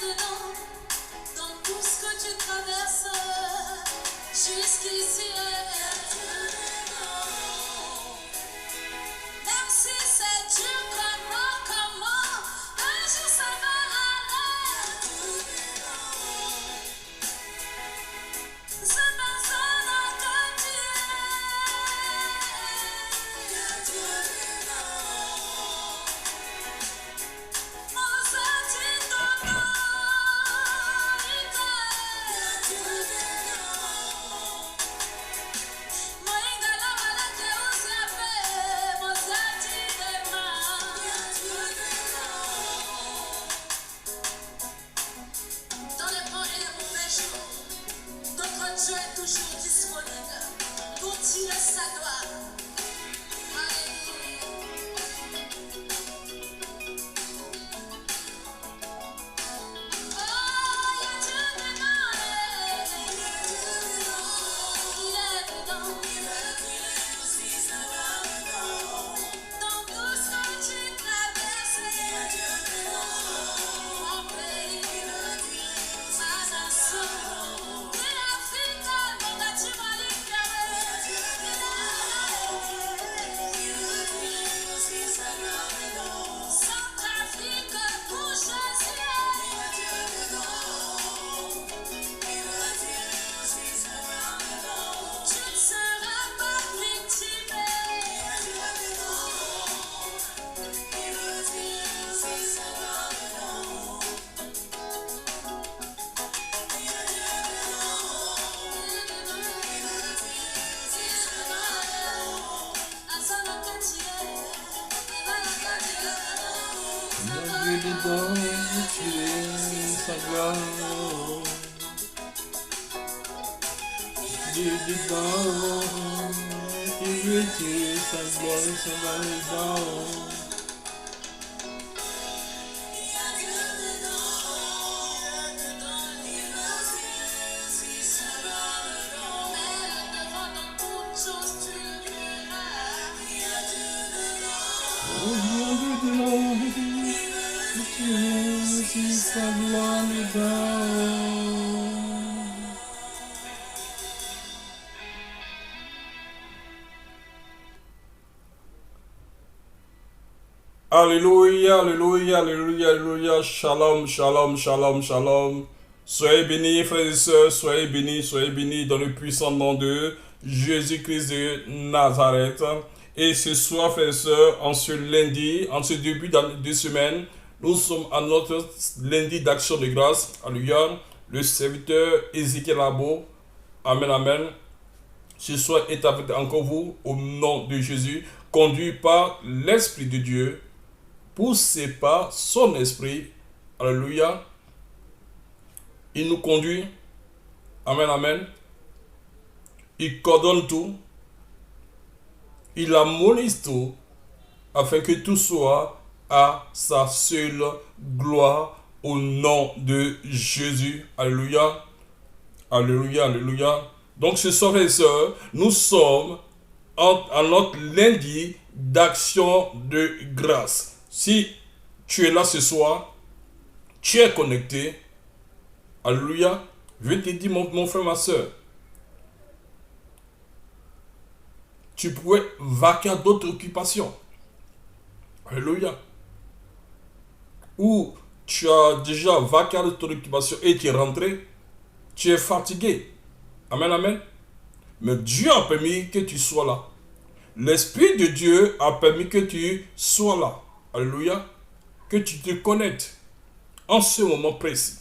maintenant, dans tout ce que tu traverses, jusqu'ici. Même si c'est dur, comment, un jour ça va aller. C'est maintenant que tu dans les bons et les mauvais jours, notre Dieu est toujours disponible pour tirer sa gloire. Alléluia. Alléluia, alléluia, alléluia, alléluia, shalom, shalom, shalom, shalom. Soyez bénis, frères et sœurs, soyez bénis dans le puissant nom de Jésus-Christ de Nazareth. Et ce soir, frères et sœurs, en ce lundi, en ce début de semaine, nous sommes à notre lundi d'action de grâce. Alléluia. Le serviteur Ézéchiel Labo, amen, amen. Ce soir est avec encore vous, au nom de Jésus, conduit par l'Esprit de Dieu, poussé par son esprit. Alléluia. Il nous conduit. Amen, amen. Il coordonne tout. Il harmonise tout afin que tout soit à sa seule gloire au nom de Jésus. Alléluia. Alléluia, alléluia. Donc ce soir, les sœurs, nous sommes à notre lundi d'action de grâce. Si tu es là ce soir, tu es connecté, alléluia, je te dis mon frère, ma soeur, tu pourrais vaquer à d'autres occupations. Alléluia. Ou tu as déjà vaqué à d'autres occupations et tu es rentré, tu es fatigué. Amen, amen. Mais Dieu a permis que tu sois là. L'Esprit de Dieu a permis que tu sois là. Alléluia. Que tu te connectes en ce moment précis.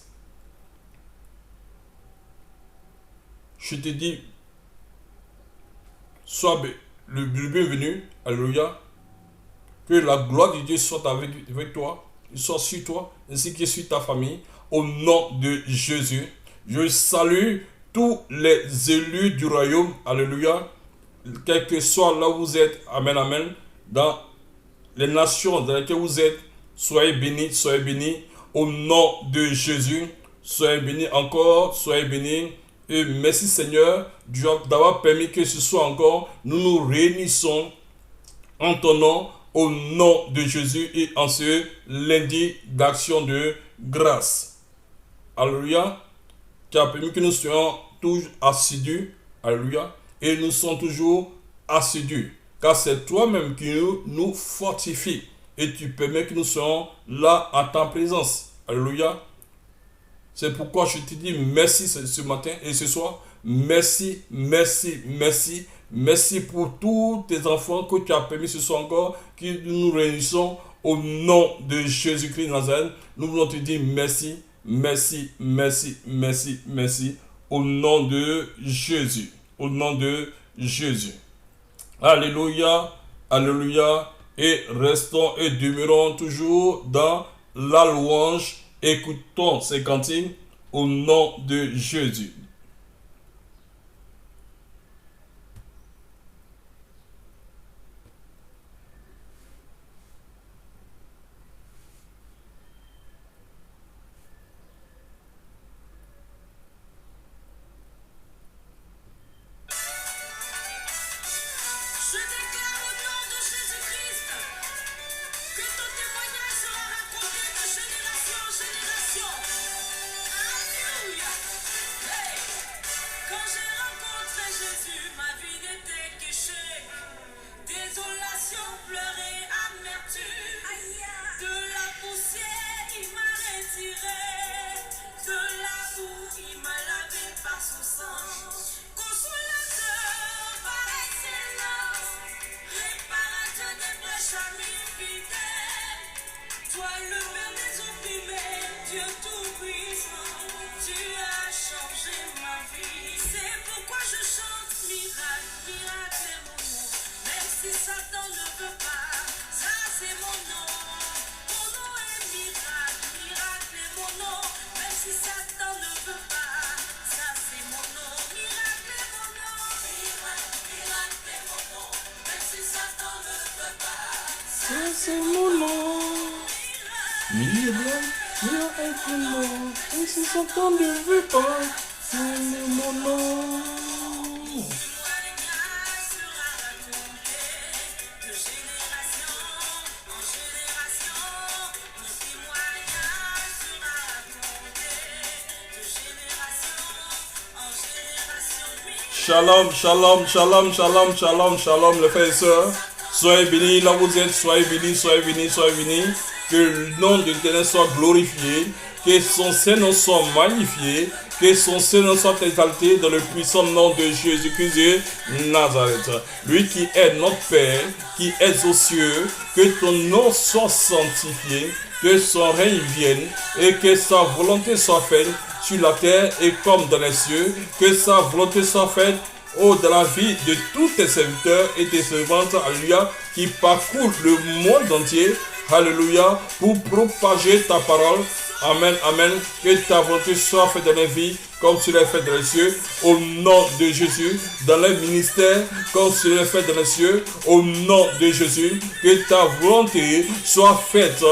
Je te dis, sois le bienvenu. Alléluia. Que la gloire de Dieu soit avec toi, soit sur toi, ainsi que sur ta famille. Au nom de Jésus, je salue tous les élus du royaume. Alléluia. Quel que soit là où vous êtes. Amen, amen. Dans les nations dans lesquelles vous êtes, soyez bénis, soyez bénis. Au nom de Jésus, soyez bénis encore, soyez bénis. Et merci Seigneur d'avoir permis que ce soit encore, nous nous réunissons en ton nom, au nom de Jésus et en ce lundi d'action de grâce. alléluia, qui a permis que nous soyons toujours assidus, alléluia, et nous sommes toujours assidus, car c'est toi-même qui nous fortifie, et tu permets que nous soyons là à ta présence, alléluia. C'est pourquoi je te dis merci ce matin et ce soir, merci, merci, merci, merci pour tous tes enfants que tu as permis ce soir encore, que nous réunissons au nom de Jésus-Christ de Nazareth. Nous voulons te dire merci, merci, merci, merci, merci, au nom de Jésus, au nom de Jésus. Alléluia, alléluia, et restons et demeurons toujours dans la louange. Écoutons ces cantiques au nom de Jésus. Je déclare au nom de Jésus-Christ que ton témoignage sera raconté de génération en génération. Alléluia. Hey. Quand j'ai rencontré Jésus, ma vie n'était qu'échec. Désolation, pleurer, amertume. De la poussière, il m'a retiré. De la boue, il m'a lavé par son sang. Consolateur par excellence, réparateur des brèches, ami fidèle. Toi le Père des opprimés, Dieu tout-puissant, tu as changé ma vie. C'est pourquoi je chante miracle, miracle est mon nom. Même si Satan ne veut pas, ça c'est mon nom. Mon nom est miracle, miracle est mon nom. Même si Satan ne veut pas, ça c'est mon nom. Miracle est mon nom. Miracle, miracle est mon nom. Même si Satan ne veut pas, ça C'est mon nom. Miracle, miracle est mon nom. Et si Satan ne veut pas, c'est mon nom. témoignage sera raconté de génération en génération. Mon témoignage sera raconté de génération en génération. Shalom, shalom, shalom, shalom, shalom, shalom, les frères et sœurs. Soyez bénis, là où vous êtes, soyez bénis, soyez bénis, soyez bénis. Que le nom de l'Éternel soit glorifié, que son Saint-Nom soit magnifié, que son Saint-Nom soit exalté dans le puissant nom de Jésus-Christ de Nazareth. Lui qui est notre Père, qui est aux cieux, que ton nom soit sanctifié, que son règne vienne et que sa volonté soit faite sur la terre et comme dans les cieux, que sa volonté soit faite dans la vie de tous tes serviteurs et tes servantes, alléluia, qui parcourent le monde entier, alléluia, pour propager ta parole. Amen, amen. Que ta volonté soit faite dans les vies comme tu l'as fait dans les cieux, au nom de Jésus, dans les ministères comme tu l'as fait dans les cieux, au nom de Jésus. Que ta volonté soit faite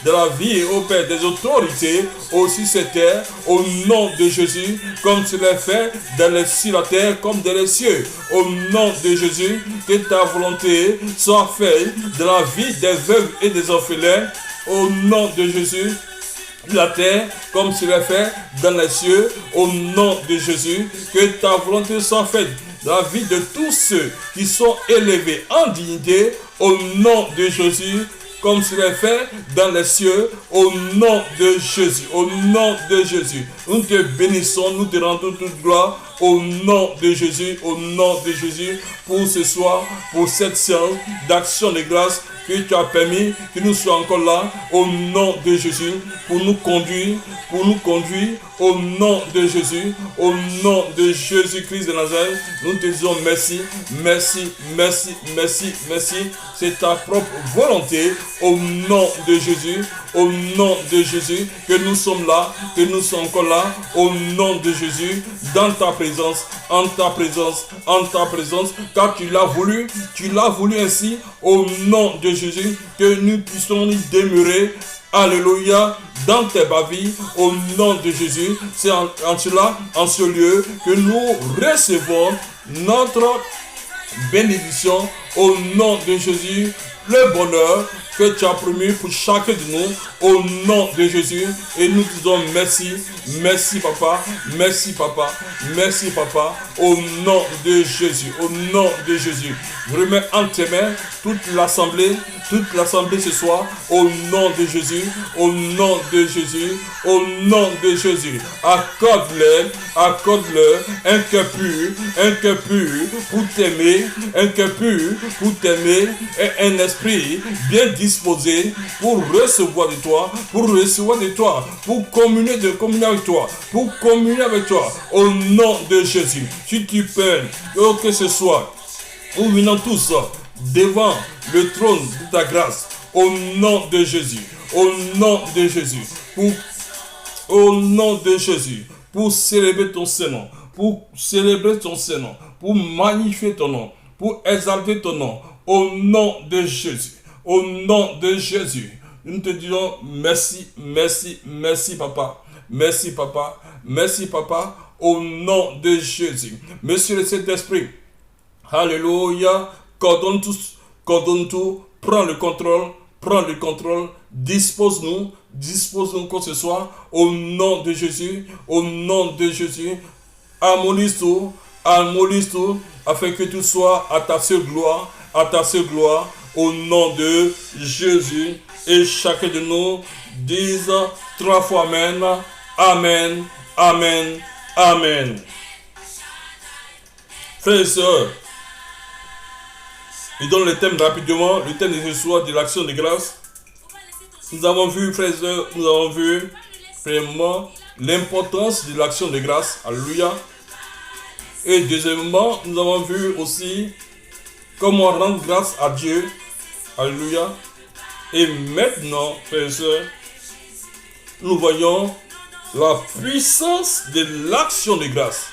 dans la vie, au Père, des autorités, aussi cette terre, au nom de Jésus, comme tu l'as fait dans les cieux, la terre, comme dans les cieux, au nom de Jésus. Que ta volonté soit faite dans la vie des veuves et des orphelins, au nom de Jésus. La terre, comme tu l'as fait dans les cieux, au nom de Jésus, que ta volonté soit faite dans la vie de tous ceux qui sont élevés en dignité, au nom de Jésus, comme tu l'as fait dans les cieux, au nom de Jésus, au nom de Jésus. Nous te bénissons, nous te rendons toute gloire, au nom de Jésus, au nom de Jésus, pour ce soir, pour cette séance d'action de grâce que tu as permis que nous soyons encore là, au nom de Jésus, pour nous conduire, au nom de Jésus, au nom de Jésus-Christ de Nazareth. Nous te disons merci, merci, merci, merci, merci. C'est ta propre volonté, au nom de Jésus, au nom de Jésus, que nous sommes là, que nous sommes encore là, au nom de Jésus, dans ta présence, en ta présence, en ta présence, car tu l'as voulu ainsi, au nom de Jésus, que nous puissions nous demeurer, alléluia, dans tes bavilles, au nom de Jésus. C'est en cela, en ce lieu, que nous recevons notre bénédiction, au nom de Jésus, le bonheur que tu as promis pour chacun de nous au nom de Jésus. Et nous disons merci, merci papa, merci papa, merci papa, au nom de Jésus, au nom de Jésus. Je remets en tes mains toute l'assemblée ce soir, au nom de Jésus, au nom de Jésus, au nom de Jésus. Accorde-leur un cœur pur pour t'aimer, un cœur pur pour t'aimer et un esprit bien disposé pour recevoir de toi, pour communier avec toi, au nom de Jésus. Si tu peux, que ce soit, nous venons tous devant le trône de ta grâce, au nom de Jésus, au nom de Jésus, pour célébrer ton Saint-Nom, pour magnifier ton nom, pour exalter ton nom, au nom de Jésus, au nom de Jésus. Nous te disons merci, merci, merci papa, merci papa, merci papa, au nom de Jésus. Monsieur le Saint-Esprit, alléluia, coordonne tout, prends le contrôle, dispose-nous que ce soit, au nom de Jésus, harmonise tout, afin que tout soit à ta seule gloire, au nom de Jésus. Et chacun de nous dise 3 fois Amen, Amen, Amen, Amen. Frères et sœurs, je donne le thème rapidement, le thème de ce soir de l'action de grâce. Nous avons vu, frères et sœurs, premièrement, l'importance de l'action de grâce. Alléluia. Et deuxièmement, nous avons vu aussi comment rendre grâce à Dieu. Alléluia. Et maintenant, frères et sœurs, nous voyons la puissance de l'action de grâce.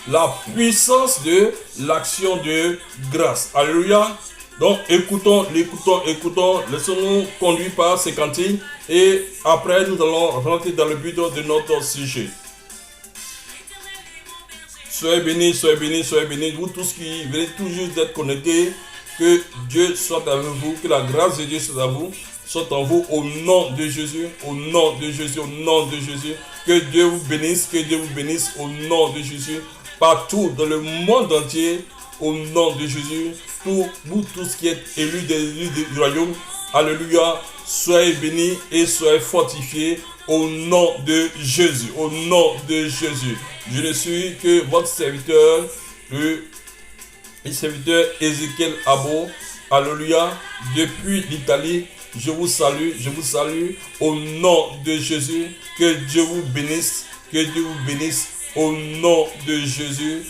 La puissance de l'action de grâce. Alléluia. Donc écoutons, laissons-nous conduire par ces cantiques et après nous allons rentrer dans le but de notre sujet. Soyez bénis, vous tous qui venez toujours d'être connectés, que Dieu soit avec vous, que la grâce de Dieu soit à vous, soit en vous, au nom de Jésus, au nom de Jésus, au nom de Jésus. Que Dieu vous bénisse, au nom de Jésus, partout dans le monde entier, au nom de Jésus, vous tous qui êtes élus du royaume, alléluia, soyez bénis et soyez fortifiés au nom de Jésus, au nom de Jésus. Je ne suis que votre serviteur, le Ézéchiel Abo, alléluia, depuis l'Italie. Je vous salue au nom de Jésus. Que Dieu vous bénisse, au nom de Jésus,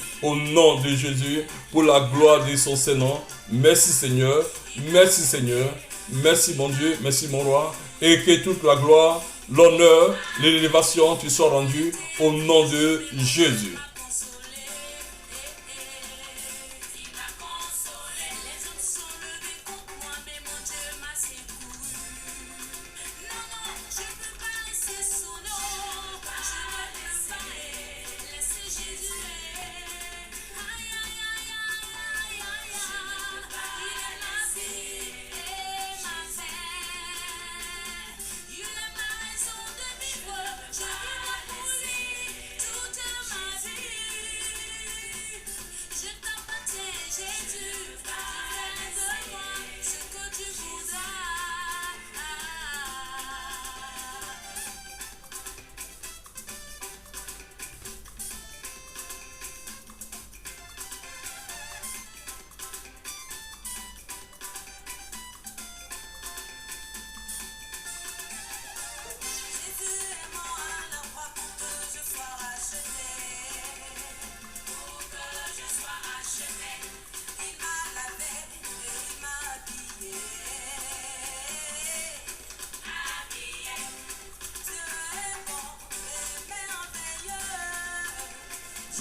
pour la gloire de son Saint-Nom. Merci Seigneur, merci mon Dieu, merci mon roi, et que toute la gloire, l'honneur, l'élévation te soient rendues au nom de Jésus.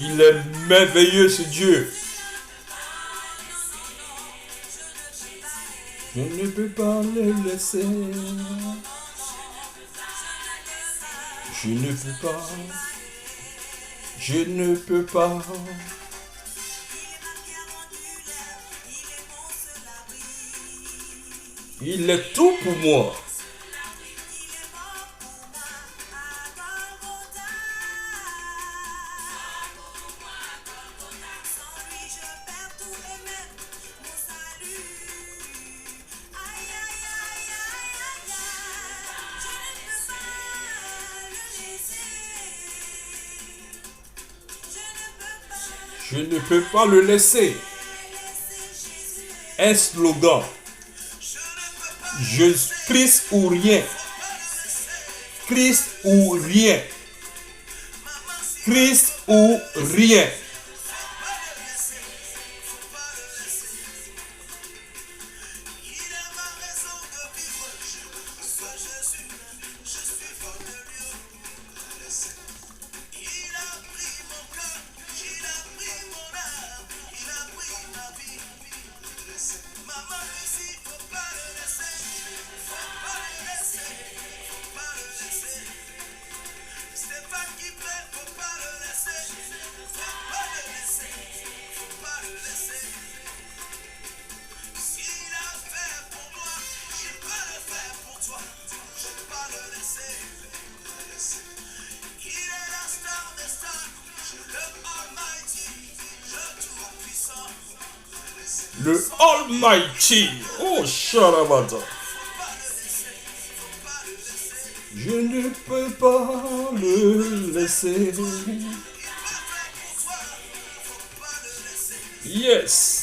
Il est merveilleux ce Dieu. Je ne peux pas le laisser. Je ne peux pas. Il est tout pour moi. Je ne peux pas le laisser. Un slogan. Christ ou rien. Christ ou rien. Christ ou rien. Le Almighty. Oh, Sharabata. Je ne peux pas le laisser. Yes.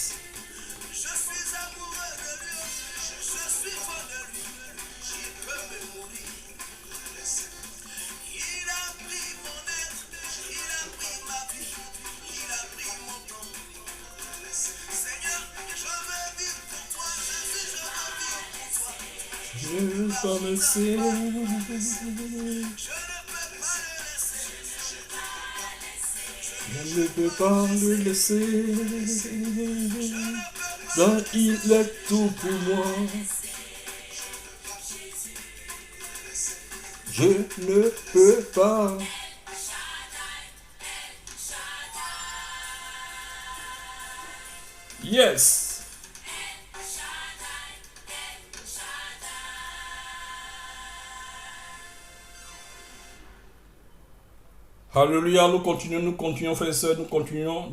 Je ne veux pas le laisser. Je ne peux pas le laisser. Car il est tout pour moi. Je ne peux pas. Yes. Alléluia, nous continuons, frères et sœurs, nous continuons.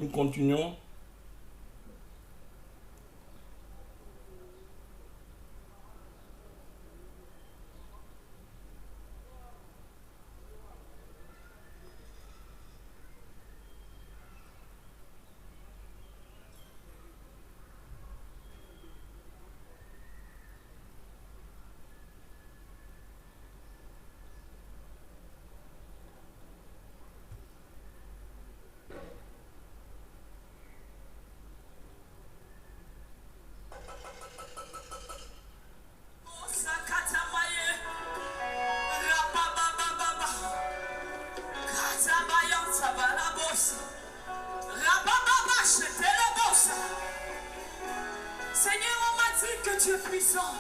Seigneur, on m'a dit que tu es puissant.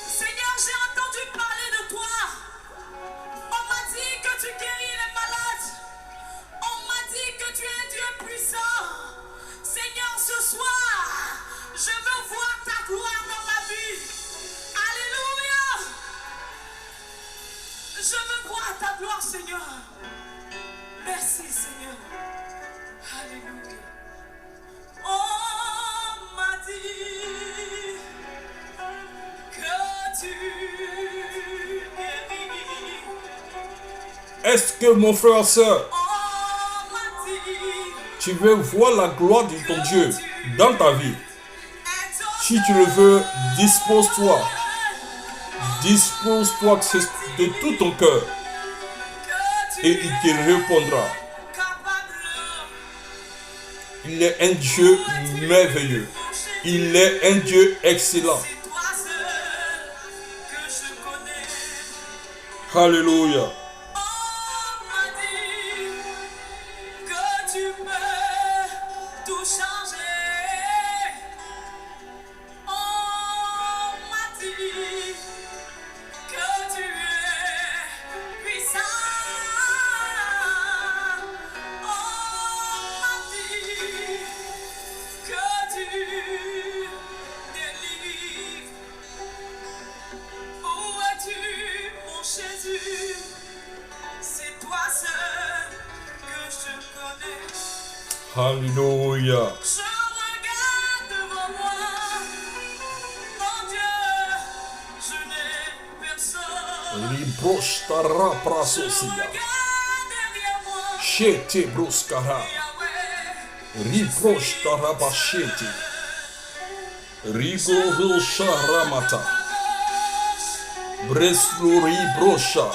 Seigneur, j'ai entendu parler de toi. On m'a dit que tu guéris les malades. On m'a dit que tu es un Dieu puissant. Seigneur, ce soir, je veux voir ta gloire dans ma vie. Alléluia. Je veux voir ta gloire, Seigneur. Merci, Seigneur. Alléluia. On m'a dit que tu guéris. Est-ce que mon frère, soeur, On m'a dit tu veux voir la gloire de ton Dieu dans ta vie? Si tu le veux, dispose-toi. Dispose-toi de tout ton cœur et il te répondra. Il est un Dieu merveilleux. Il est un Dieu excellent. Alléluia. On m'a dit que tu peux tout changer. On m'a dit que tu es puissant. On m'a dit que tu délivres. seul que je connais. Alléluia. Je regarde devant moi, mon Dieu, je n'ai personne. Librosh tara Je prasosia. regarde derrière moi, Shete broskara. Yahweh, Riprosh tara bashete. Rigoro sharamata. Bresluri brosha.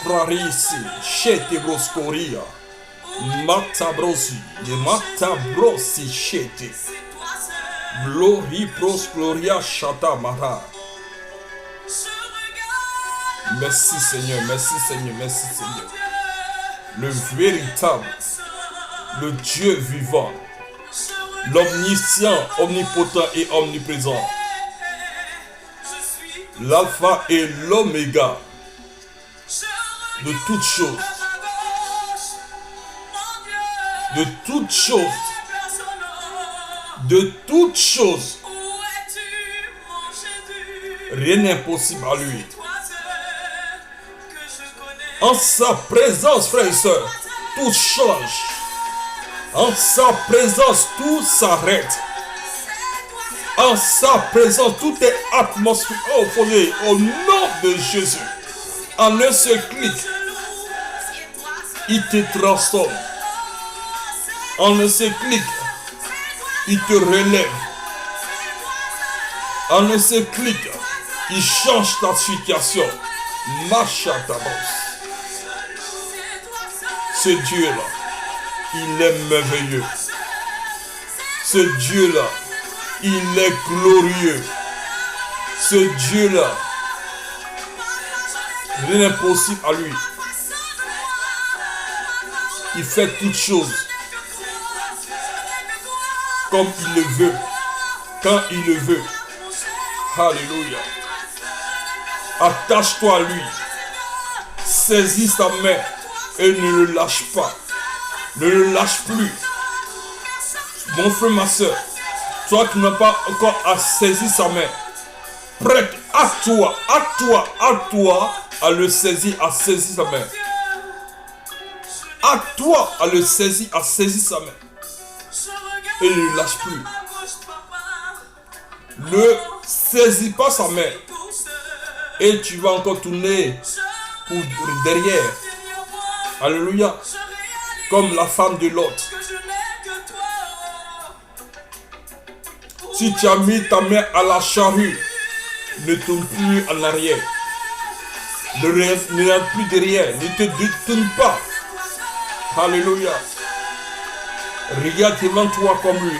Sprarisi. Shete broskoria. Mata brosi. Mata brosi shete. c'est toi seul. Glory pros gloria shata mara. Je regarde Merci Seigneur, merci Seigneur, merci Seigneur. Dieu, Le véritable, personne. le Dieu vivant, Je regarde, l'omniscient, omnipotent et omniprésent, je suis tout l'alpha et l'oméga je de toutes choses, regarde à gauche, mon Dieu, de toutes choses, personne. de toutes choses. Où es-tu, mon Jésus? Rien n'est impossible à lui. Toi seul que je connais. En sa présence, frères et sœurs, tout change. En sa présence, tout s'arrête. En sa présence, tout est atmosphère. Oh, folie, au nom de Jésus. En un seul clic, il te transforme. En un seul clic, il te relève. En un seul clic, il change ta situation. Machatabos. Ce Dieu-là, il est merveilleux. Ce Dieu-là, il est glorieux. Ce Dieu-là, rien n'est possible à lui. Il fait toutes choses comme il le veut, quand il le veut. Alléluia. Attache-toi à lui. Saisis sa main et ne le lâche pas. Ne le lâche plus. Mon frère, ma soeur, toi qui n'as pas encore à saisir sa main, prête à toi à le saisir, à saisir sa main. À toi à le saisir, à saisir sa main. Et ne le lâche plus. Ne saisis pas sa main. Et tu vas encore tourner pour derrière. Alléluia. Comme la femme de Lot. Si tu as mis ta main à la charrue, ne tourne plus en arrière. Ne regarde plus derrière. Ne te détourne pas. Alléluia. Regarde devant toi comme lui.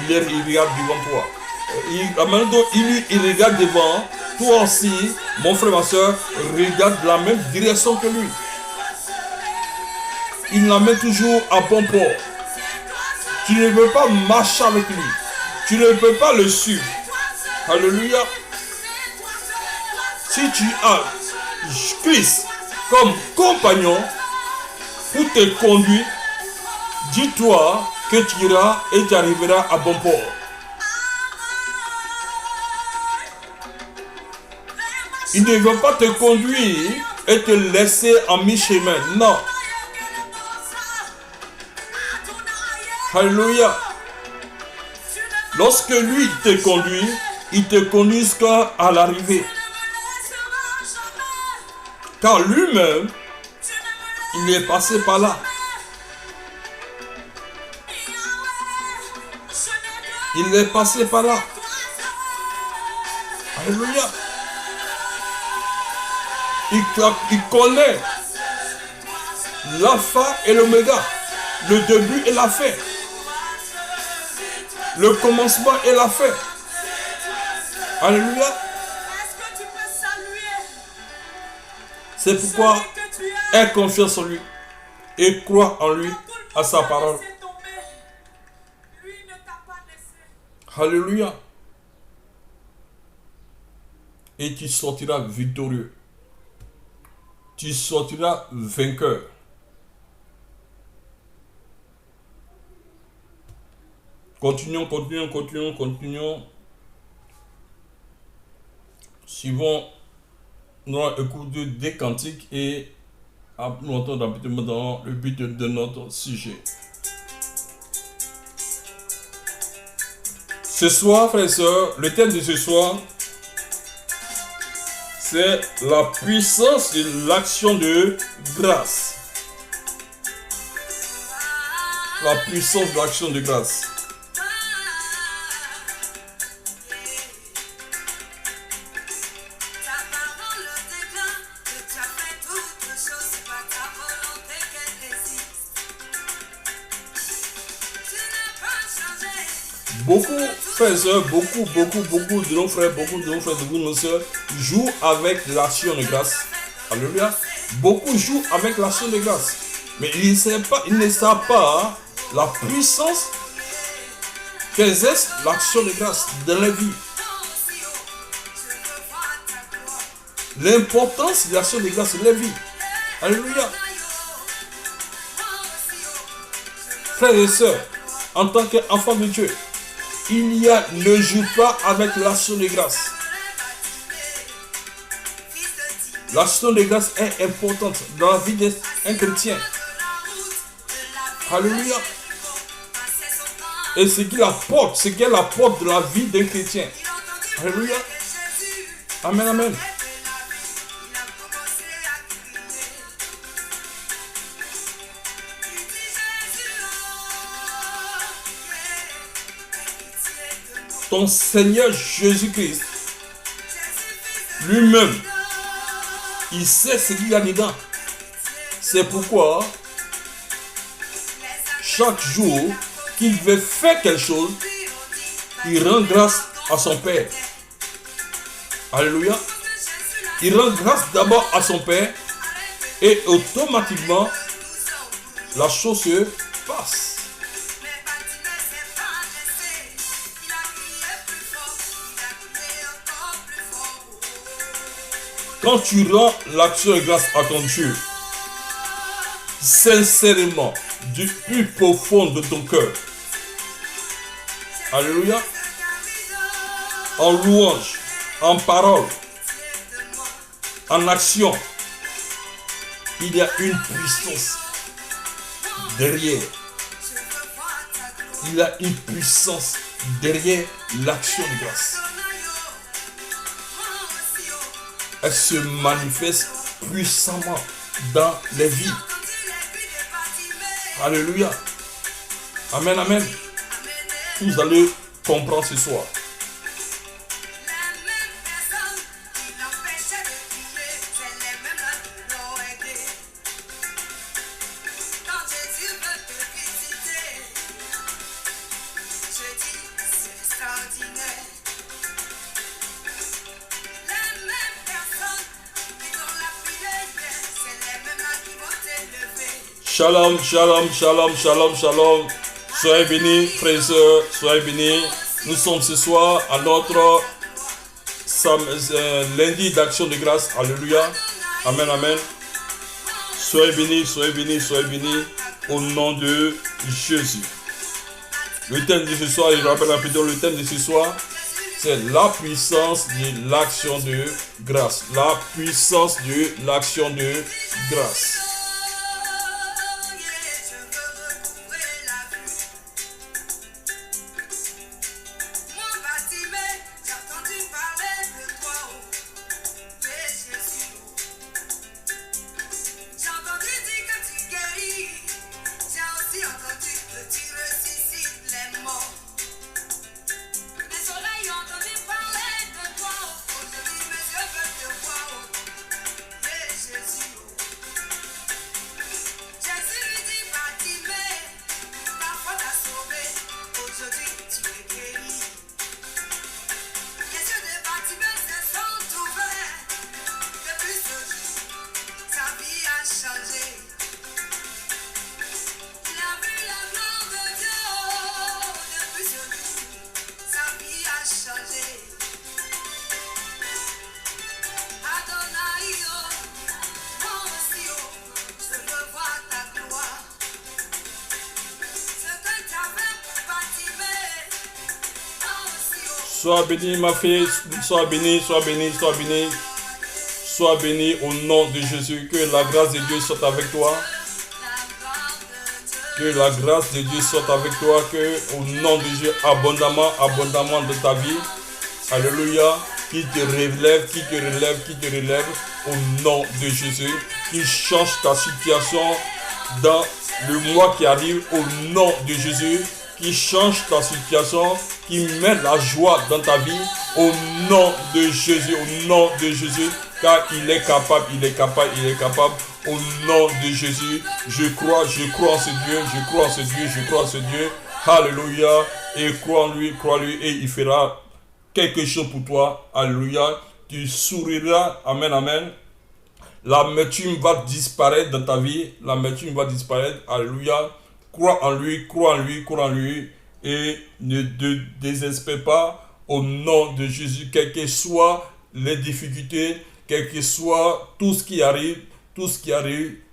Il regarde devant toi. Il regarde devant. Toi aussi, mon frère, ma soeur, regarde la même direction que lui. Il l'amène toujours à bon port. Tu ne veux pas marcher avec lui. Tu ne peux pas le suivre. Alléluia. Si tu as Christ comme compagnon pour te conduire, dis-toi que tu iras et tu arriveras à bon port. Il ne veut pas te conduire et te laisser en mi-chemin. Non. Alléluia. Lorsque lui te conduit, il te conduit jusqu'à l'arrivée. Car lui-même, il est passé par là. Il est passé par là. Alléluia. Il connaît l'alpha et l'oméga, le début et la fin, le commencement et la fin. Alléluia. C'est pourquoi aie confiance en lui et crois en lui, à sa parole. Alléluia. Et tu sortiras victorieux. Tu sortiras vainqueur. Continuons. Suivons, nous allons écouter des cantiques et Nous entrons rapidement dans le but de notre sujet. Ce soir, frères et sœurs, le thème de ce soir, c'est la puissance de l'action de grâce. La puissance de l'action de grâce. Beaucoup, frères et sœurs, beaucoup de nos frères, beaucoup de nos sœurs jouent avec l'action de grâce. Alléluia. Beaucoup jouent avec l'action de grâce. Mais ils ne savent pas la puissance qu'exerce l'action de grâce dans la vie. L'importance de l'action de grâce dans la vie. Alléluia. Frères et sœurs, en tant qu'enfants de Dieu, ne joue pas avec l'action de grâce. L'action de grâce est importante dans la vie d'un chrétien. Alléluia. Et ce qu'elle apporte de la vie d'un chrétien. Alléluia. Amen, amen. Ton Seigneur Jésus-Christ, lui-même, il sait ce qu'il y a dedans. C'est pourquoi, chaque jour qu'il veut faire quelque chose, il rend grâce à son Père. Alléluia. Il rend grâce d'abord à son Père et automatiquement, la chose se passe. Quand tu rends l'action de grâce à ton Dieu, sincèrement, du plus profond de ton cœur, alléluia, en louange, en parole, en action, il y a une puissance derrière. Il y a une puissance derrière l'action de grâce. Elle se manifeste puissamment dans les vies. Alléluia. Amen, amen. Vous allez comprendre ce soir. Shalom, shalom, shalom, shalom, shalom. Soyez bénis, frères et sœurs, soyez bénis. Nous sommes ce soir à notre lundi d'action de grâce. Alléluia. Amen, amen. Soyez bénis, soyez bénis, soyez bénis au nom de Jésus. Le thème de ce soir, je rappelle rapidement le thème de ce soir, c'est la puissance de l'action de grâce. La puissance de l'action de grâce. Sois béni ma fille, sois béni, sois béni, sois béni. Sois béni au nom de Jésus. Que la grâce de Dieu soit avec toi. Que la grâce de Dieu soit avec toi. Que au nom de Dieu, abondamment, abondamment de ta vie. Alléluia. Qui te relève, qui te relève, qui te relève au nom de Jésus. Qui change ta situation dans le mois qui arrive au nom de Jésus. Qui change ta situation, qui met la joie dans ta vie au nom de Jésus, au nom de Jésus, car il est capable, il est capable, il est capable, au nom de Jésus. Je crois en ce Dieu, je crois en ce Dieu, je crois en ce Dieu. Alléluia. Et crois en lui, et il fera quelque chose pour toi. Alléluia. Tu souriras. Amen, amen. L'amertume va disparaître dans ta vie. L'amertume va disparaître. Alléluia. Crois en lui, crois en lui, crois en lui. Et ne te désespère pas au nom de Jésus. Quelles que soient les difficultés, quel que soit tout ce qui arrive,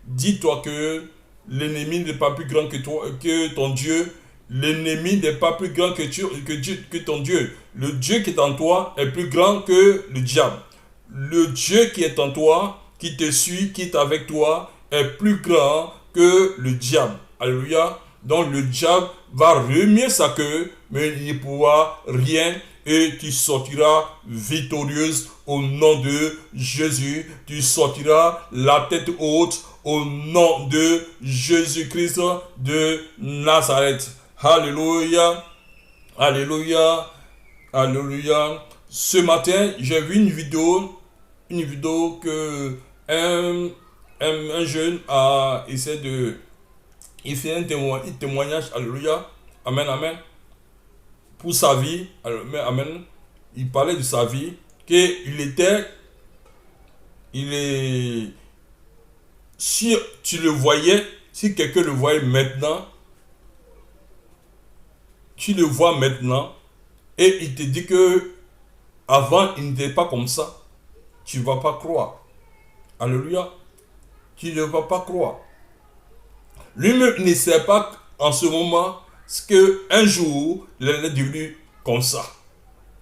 dis-toi que l'ennemi n'est pas plus grand que toi, que ton Dieu. L'ennemi n'est pas plus grand que ton Dieu. Le Dieu qui est en toi est plus grand que le diable. Le Dieu qui est en toi, qui te suit, qui est avec toi, est plus grand que le diable. Alléluia. Donc le diable va remuer sa queue, mais il n'y pourra rien et tu sortiras victorieuse au nom de Jésus. Tu sortiras la tête haute au nom de Jésus-Christ de Nazareth. Alléluia. Alléluia. Alléluia. Ce matin, j'ai vu une vidéo que un jeune a essayé de... Il fait un témoignage, alléluia, amen, amen, pour sa vie, amen. Il parlait de sa vie, si tu le voyais, si quelqu'un le voyait maintenant, tu le vois maintenant, et il te dit que avant il n'était pas comme ça, tu ne vas pas croire. Alléluia, tu ne vas pas croire. Lui-même ne sait pas en ce moment ce qu'un jour il est devenu comme ça.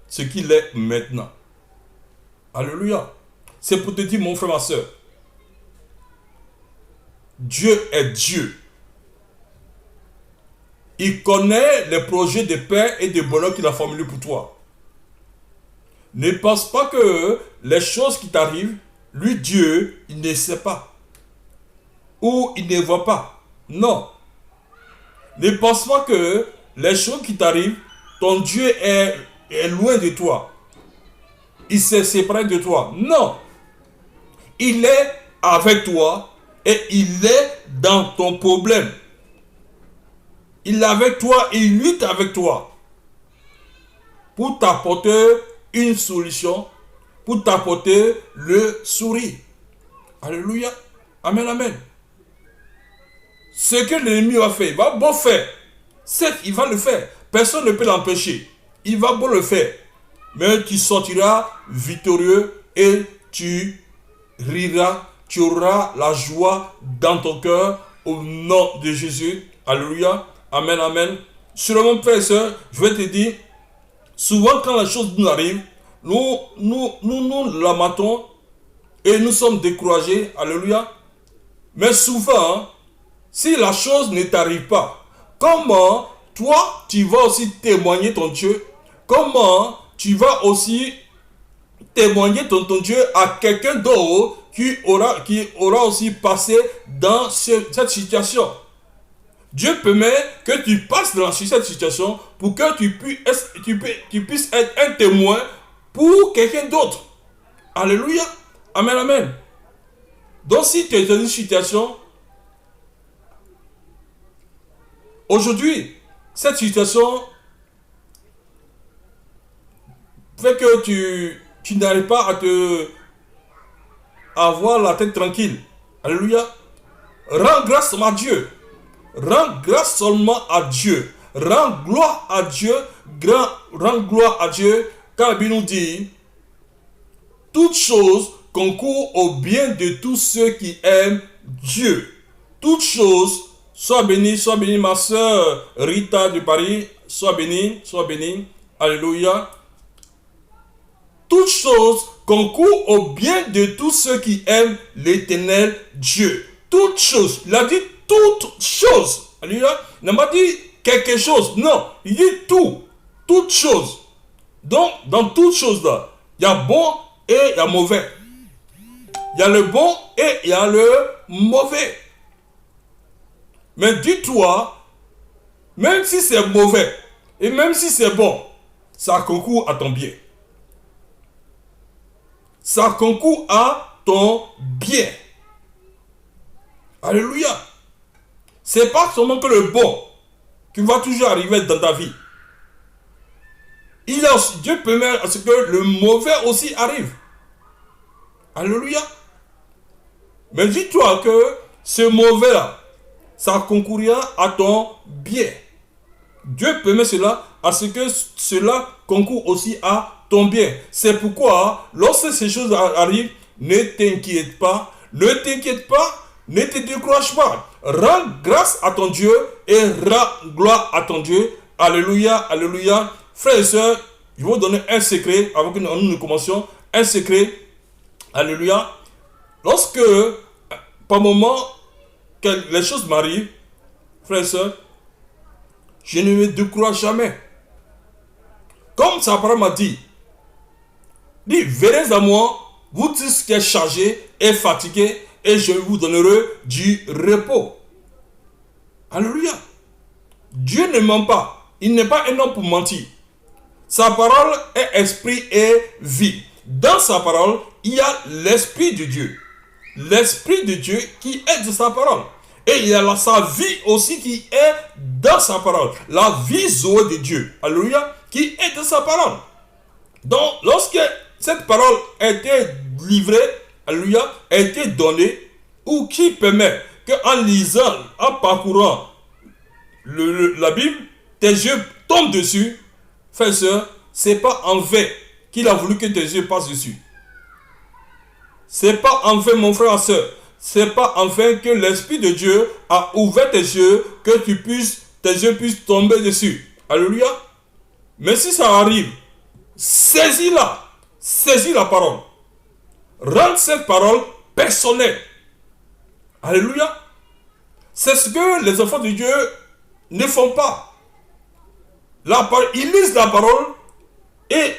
Ce qu'il est maintenant. Alléluia. C'est pour te dire, mon frère, ma soeur, Dieu est Dieu. Il connaît les projets de paix et de bonheur qu'il a formulés pour toi. Ne pense pas que les choses qui t'arrivent, lui, Dieu, il ne sait pas. Ou il ne voit pas. Non. Ne pense pas que les choses qui t'arrivent, ton Dieu est loin de toi. Il s'est séparé de toi. Non. Il est avec toi et il est dans ton problème. Il est avec toi et il lutte avec toi pour t'apporter une solution, pour t'apporter le sourire. Alléluia. Amen, amen. Ce que l'ennemi va faire, il va bon faire. Certes, il va le faire. Personne ne peut l'empêcher. Il va bon le faire. Mais tu sortiras victorieux et tu riras. Tu auras la joie dans ton cœur au nom de Jésus. Alléluia. Amen, amen. Sur mon frère et soeur, je vais te dire, souvent quand la chose nous arrive, nous lamentons et nous sommes découragés. Alléluia. Mais souvent, si la chose ne t'arrive pas, comment toi tu vas aussi témoigner ton Dieu? Comment tu vas aussi témoigner ton Dieu à quelqu'un d'autre qui aura aussi passé dans cette situation? Dieu permet que tu passes dans cette situation pour que tu puisses être un témoin pour quelqu'un d'autre. Alléluia. Amen, amen. Donc si tu es dans une situation, aujourd'hui, cette situation fait que tu n'arrives pas à avoir la tête tranquille. Alléluia. Rends grâce à Dieu. Rends grâce seulement à Dieu. Rends gloire à Dieu. Rends gloire à Dieu. Car la Bible nous dit, toutes choses concourent au bien de tous ceux qui aiment Dieu. Toutes choses. Sois béni, ma soeur Rita de Paris. Sois béni. Alléluia. toutes choses concourent au bien de tous ceux qui aiment l'Éternel Dieu. Toutes choses. Il a dit toutes choses. Alléluia. Il n'a pas dit quelque chose. Non. Il dit tout. Toutes choses. Donc, dans toutes choses là, il y a bon et il y a mauvais. Il y a le bon et il y a le mauvais. Mais dis-toi, même si c'est mauvais et même si c'est bon, ça concourt à ton bien. Ça concourt à ton bien. Alléluia. C'est pas seulement que le bon qui va toujours arriver dans ta vie. Dieu permet à ce que le mauvais aussi arrive. Alléluia. Mais dis-toi que ce mauvais-là, ça concourra à ton bien. Dieu permet cela à ce que cela concourt aussi à ton bien. C'est pourquoi, lorsque ces choses arrivent, ne t'inquiète pas, ne te décourage pas. Rends grâce à ton Dieu et rends gloire à ton Dieu. Alléluia, alléluia. Frères et sœurs, je vais vous donner un secret avant que nous commencions. Un secret. Alléluia. Lorsque, par moment, que les choses m'arrivent, frères et sœurs, je ne me décourage jamais. Comme sa parole m'a dit, venez à moi, vous tous qui êtes chargés et fatigués, et je vous donnerai du repos. Alléluia. Dieu ne ment pas. Il n'est pas un homme pour mentir. Sa parole est esprit et vie. Dans sa parole, il y a l'esprit de Dieu. L'esprit de Dieu qui est de sa parole. Et il y a sa vie aussi qui est dans sa parole. La vie Zoé de Dieu. Alléluia. Qui est de sa parole. Donc, lorsque cette parole a été livrée, alléluia, a été donnée, ou qui permet qu'en lisant, en parcourant la Bible, tes yeux tombent dessus, frère et sœur, c'est pas en vain qu'il a voulu que tes yeux passent dessus. C'est pas en vain, mon frère et sœur. C'est pas en vain que l'Esprit de Dieu a ouvert tes yeux, que tes yeux puissent tomber dessus. Alléluia. Mais si ça arrive, saisis-la. Saisis la parole. Rends cette parole personnelle. Alléluia. C'est ce que les enfants de Dieu ne font pas. Ils lisent la parole et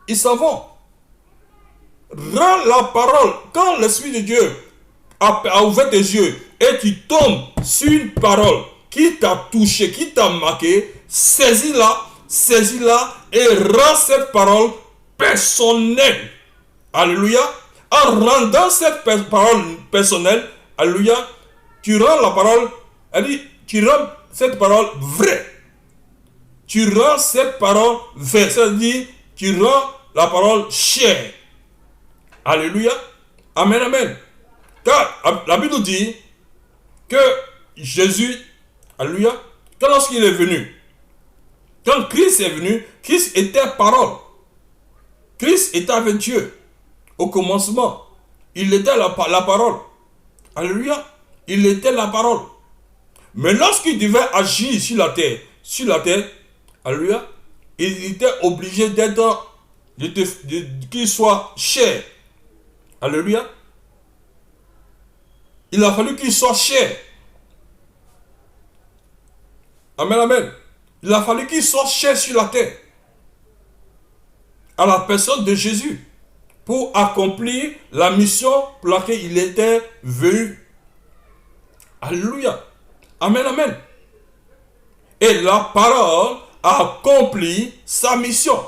ils s'en vont. Rends la parole. Quand l'Esprit de Dieu a ouvert tes yeux et tu tombes sur une parole qui t'a touché, qui t'a marqué, saisis-la et rends cette parole personnelle. Alléluia. En rendant cette parole personnelle, alléluia, tu rends la parole, tu rends cette parole vraie. Tu rends cette parole vraie, c'est-à-dire tu rends la parole chère. Alléluia. Amen, amen. Car la Bible nous dit que Jésus, alléluia, quand lorsqu'il est venu, quand Christ est venu, Christ était parole. Christ était avec Dieu. Au commencement, il était la parole. Alléluia. Il était la parole. Mais lorsqu'il devait agir sur la terre, alléluia, il était obligé qu'il soit cher. Alléluia. Il a fallu qu'il soit cher. Amen, amen. Il a fallu qu'il soit cher sur la terre. À la personne de Jésus. Pour accomplir la mission pour laquelle il était venu. Alléluia. Amen, amen. Et la parole a accompli sa mission.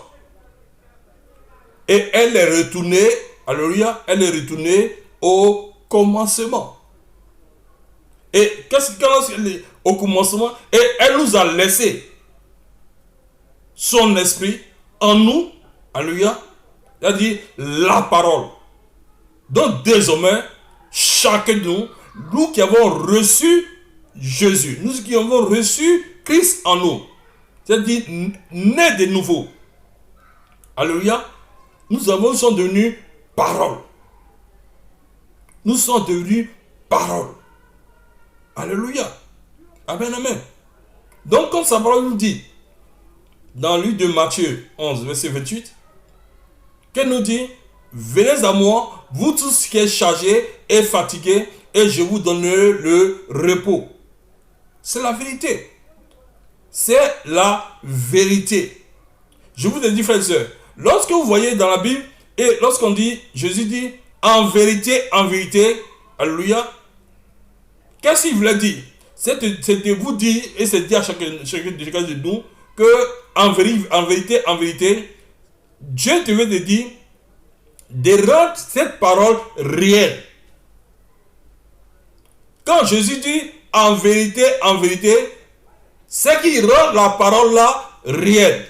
Et elle est retournée, alléluia, elle est retournée au commencement. Et qu'est-ce qu'elle est au commencement? Et elle nous a laissé son esprit en nous, alléluia. Il a dit la parole. Donc désormais, chacun de nous qui avons reçu Jésus, nous qui avons reçu Christ en nous, c'est-à-dire nés de nouveau. Alléluia. Nous sommes devenus parole. Nous sommes devenus parole. Alléluia. Amen, amen. Donc, comme sa parole nous dit, dans le livre de Matthieu 11, verset 28, Qu'elle nous dit, venez à moi, vous tous qui êtes chargés et fatigués, et je vous donnerai le repos. C'est la vérité. C'est la vérité. Je vous ai dit, frères et sœurs, lorsque vous voyez dans la Bible, et lorsqu'on dit, Jésus dit, en vérité, alléluia, qu'est-ce qu'il voulait dire? C'est de vous dire, et c'est de dire à chacun de nous, que en vérité, Dieu te veut te dire, de rendre cette parole réelle. Quand Jésus dit, en vérité, c'est qu'il rend la parole là réelle.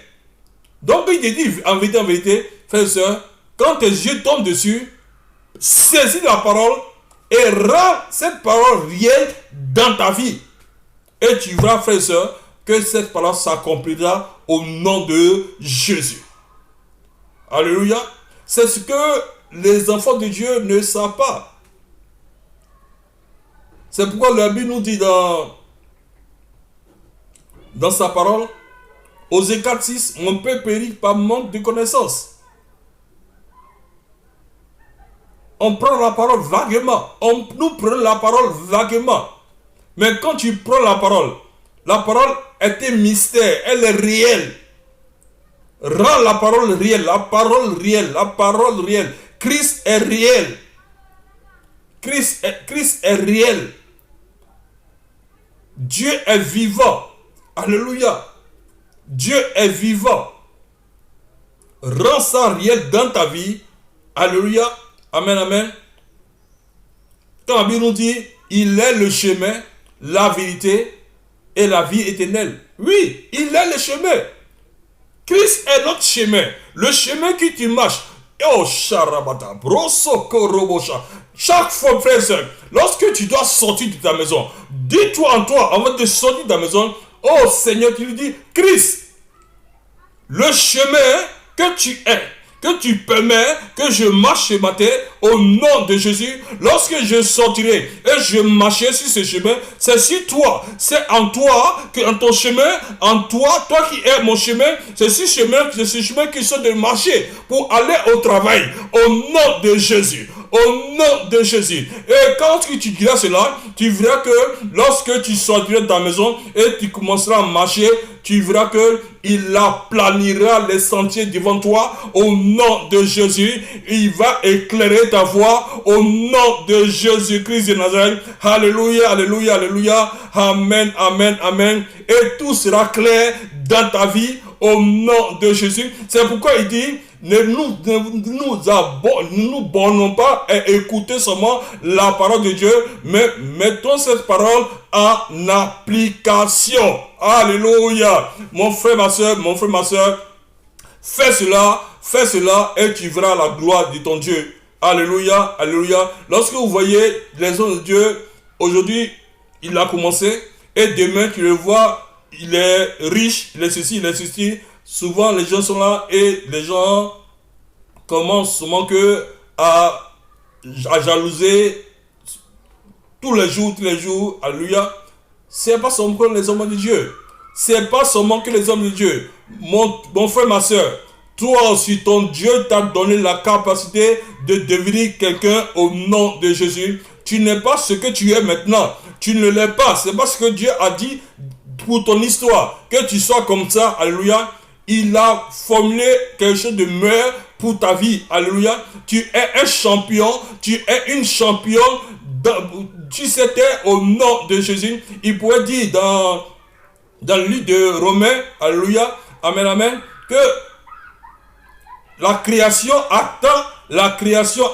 Donc il te dit, en vérité, frère et soeur, quand tes yeux tombent dessus, saisis la parole et rends cette parole réelle dans ta vie. Et tu verras, frère et soeur, que cette parole s'accomplira au nom de Jésus. Alléluia. C'est ce que les enfants de Dieu ne savent pas. C'est pourquoi la Bible nous dit dans sa parole, Osée 4:6, mon peuple périt par manque de connaissance. On prend la parole vaguement. Nous prenons la parole vaguement. Mais quand tu prends la parole est un mystère, elle est réelle. Rends la parole réelle, la parole réelle. Christ est réel. Christ est réel. Dieu est vivant. Alléluia. Dieu est vivant. Rends ça réel dans ta vie. Alléluia. Amen, amen. Quand la Bible nous dit, il est le chemin, la vérité et la vie éternelle. Oui, il est le chemin. Christ est notre chemin. Le chemin que tu marches. Oh, charabata, brosoko robosha. Chaque fois, frère et soeur, lorsque tu dois sortir de ta maison, dis-toi en toi, avant de sortir de ta maison, oh Seigneur, tu lui dis, Christ, le chemin que tu es, que tu permets que je marche ce matin au nom de Jésus. Lorsque je sortirai et je marcherai sur ce chemin, c'est sur toi, c'est en toi, que en ton chemin, en toi, toi qui es mon chemin, c'est ce chemin qui sont de marcher pour aller au travail au nom de Jésus. Au nom de Jésus. Et quand tu diras cela, tu verras que lorsque tu sortiras de ta maison et tu commenceras à marcher, tu verras que il aplanira les sentiers devant toi au nom de Jésus. Il va éclairer ta voie au nom de Jésus-Christ de Nazareth. Alléluia, alléluia, alléluia. Amen, amen, amen. Et tout sera clair dans ta vie au nom de Jésus. C'est pourquoi il dit, ne nous bornons pas à écouter seulement la parole de Dieu, mais mettons cette parole en application. Alléluia. Mon frère, ma soeur, fais cela et tu verras la gloire de ton Dieu. Alléluia, alléluia. Lorsque vous voyez les hommes de Dieu, aujourd'hui, il a commencé et demain, tu le vois, il est riche, il est ceci, il est ceci. Souvent, les gens sont là et les gens commencent souvent à jalouser tous les jours, alléluia. C'est pas seulement que les hommes de Dieu. C'est pas seulement que les hommes de Dieu. Mon frère, ma soeur, toi aussi, ton Dieu t'a donné la capacité de devenir quelqu'un au nom de Jésus. Tu n'es pas ce que tu es maintenant. Tu ne l'es pas. C'est parce que Dieu a dit pour ton histoire que tu sois comme ça, alléluia. Il a formulé quelque chose de meilleur pour ta vie. Alléluia. Tu es un champion. Tu es une championne. Tu sais, au nom de Jésus. Il pourrait dire dans le livre de Romains, alléluia, amen, amen, que la création attend, la création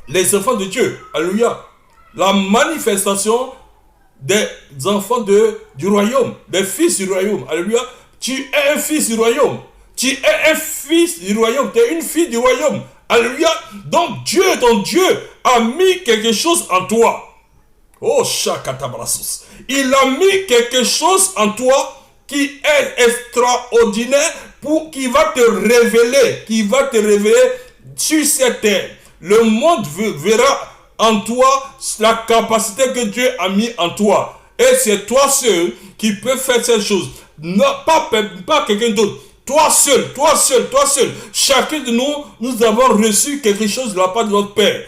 les enfants de Dieu. Alléluia. La manifestation des enfants du royaume, des fils du royaume. Alléluia. Tu es un fils du royaume. Tu es un fils du royaume. Tu es une fille du royaume. Alléluia. Donc Dieu, ton Dieu, a mis quelque chose en toi. Oh, Shakatabrasos. Il a mis quelque chose en toi qui est extraordinaire, qui va te révéler sur cette terre. Le monde verra en toi la capacité que Dieu a mis en toi. Et c'est toi seul qui peux faire cette chose. Non, pas quelqu'un d'autre. Toi seul, toi seul, toi seul. Chacun de nous, nous avons reçu quelque chose de la part de notre Père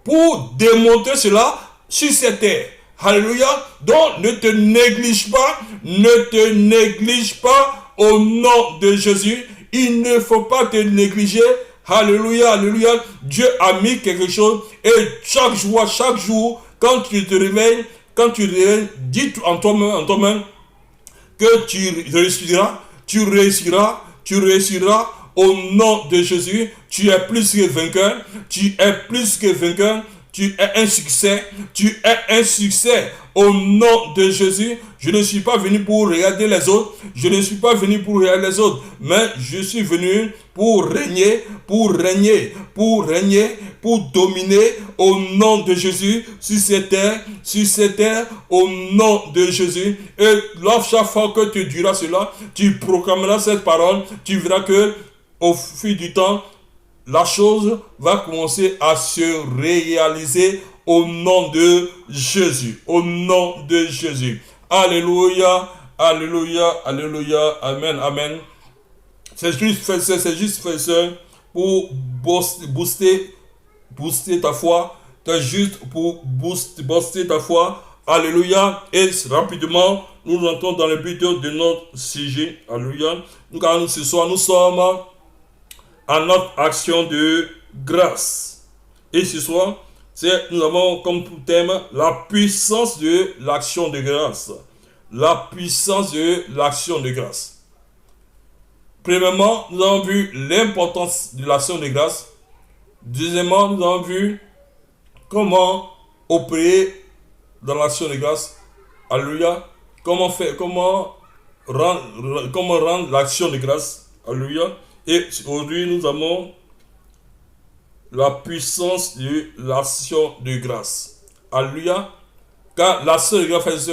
pour démontrer cela sur cette terre. Alléluia. Donc, ne te néglige pas, ne te néglige pas au nom de Jésus. Il ne faut pas te négliger. Alléluia, alléluia. Dieu a mis quelque chose et chaque jour, quand tu te réveilles, dis en toi-même que tu réussiras, tu réussiras au nom de Jésus. Tu es plus que vainqueur, tu es plus que vainqueur, tu es un succès, tu es un succès au nom de Jésus. Je ne suis pas venu pour regarder les autres, je ne suis pas venu pour regarder les autres, mais je suis venu pour régner, pour dominer au nom de Jésus sur cette terre, au nom de Jésus. Et chaque fois que tu diras cela, tu proclameras cette parole, tu verras que au fil du temps, la chose va commencer à se réaliser au nom de Jésus. Au nom de Jésus. Alléluia, alléluia, alléluia, amen, amen. C'est juste, frère, pour booster ta foi. C'est juste pour booster ta foi. Alléluia. Et rapidement, nous rentrons dans le but de notre sujet. Alléluia. Car ce soir, nous sommes à notre action de grâce. Et ce soir, nous avons comme thème la puissance de l'action de grâce. La puissance de l'action de grâce. Premièrement, nous avons vu l'importance de l'action de grâce. Deuxièmement, nous avons vu comment opérer dans l'action de grâce. Alléluia. Comment rendre l'action de grâce. Alléluia. Et aujourd'hui, nous avons la puissance de l'action de grâce. Alléluia. Car l'action de grâce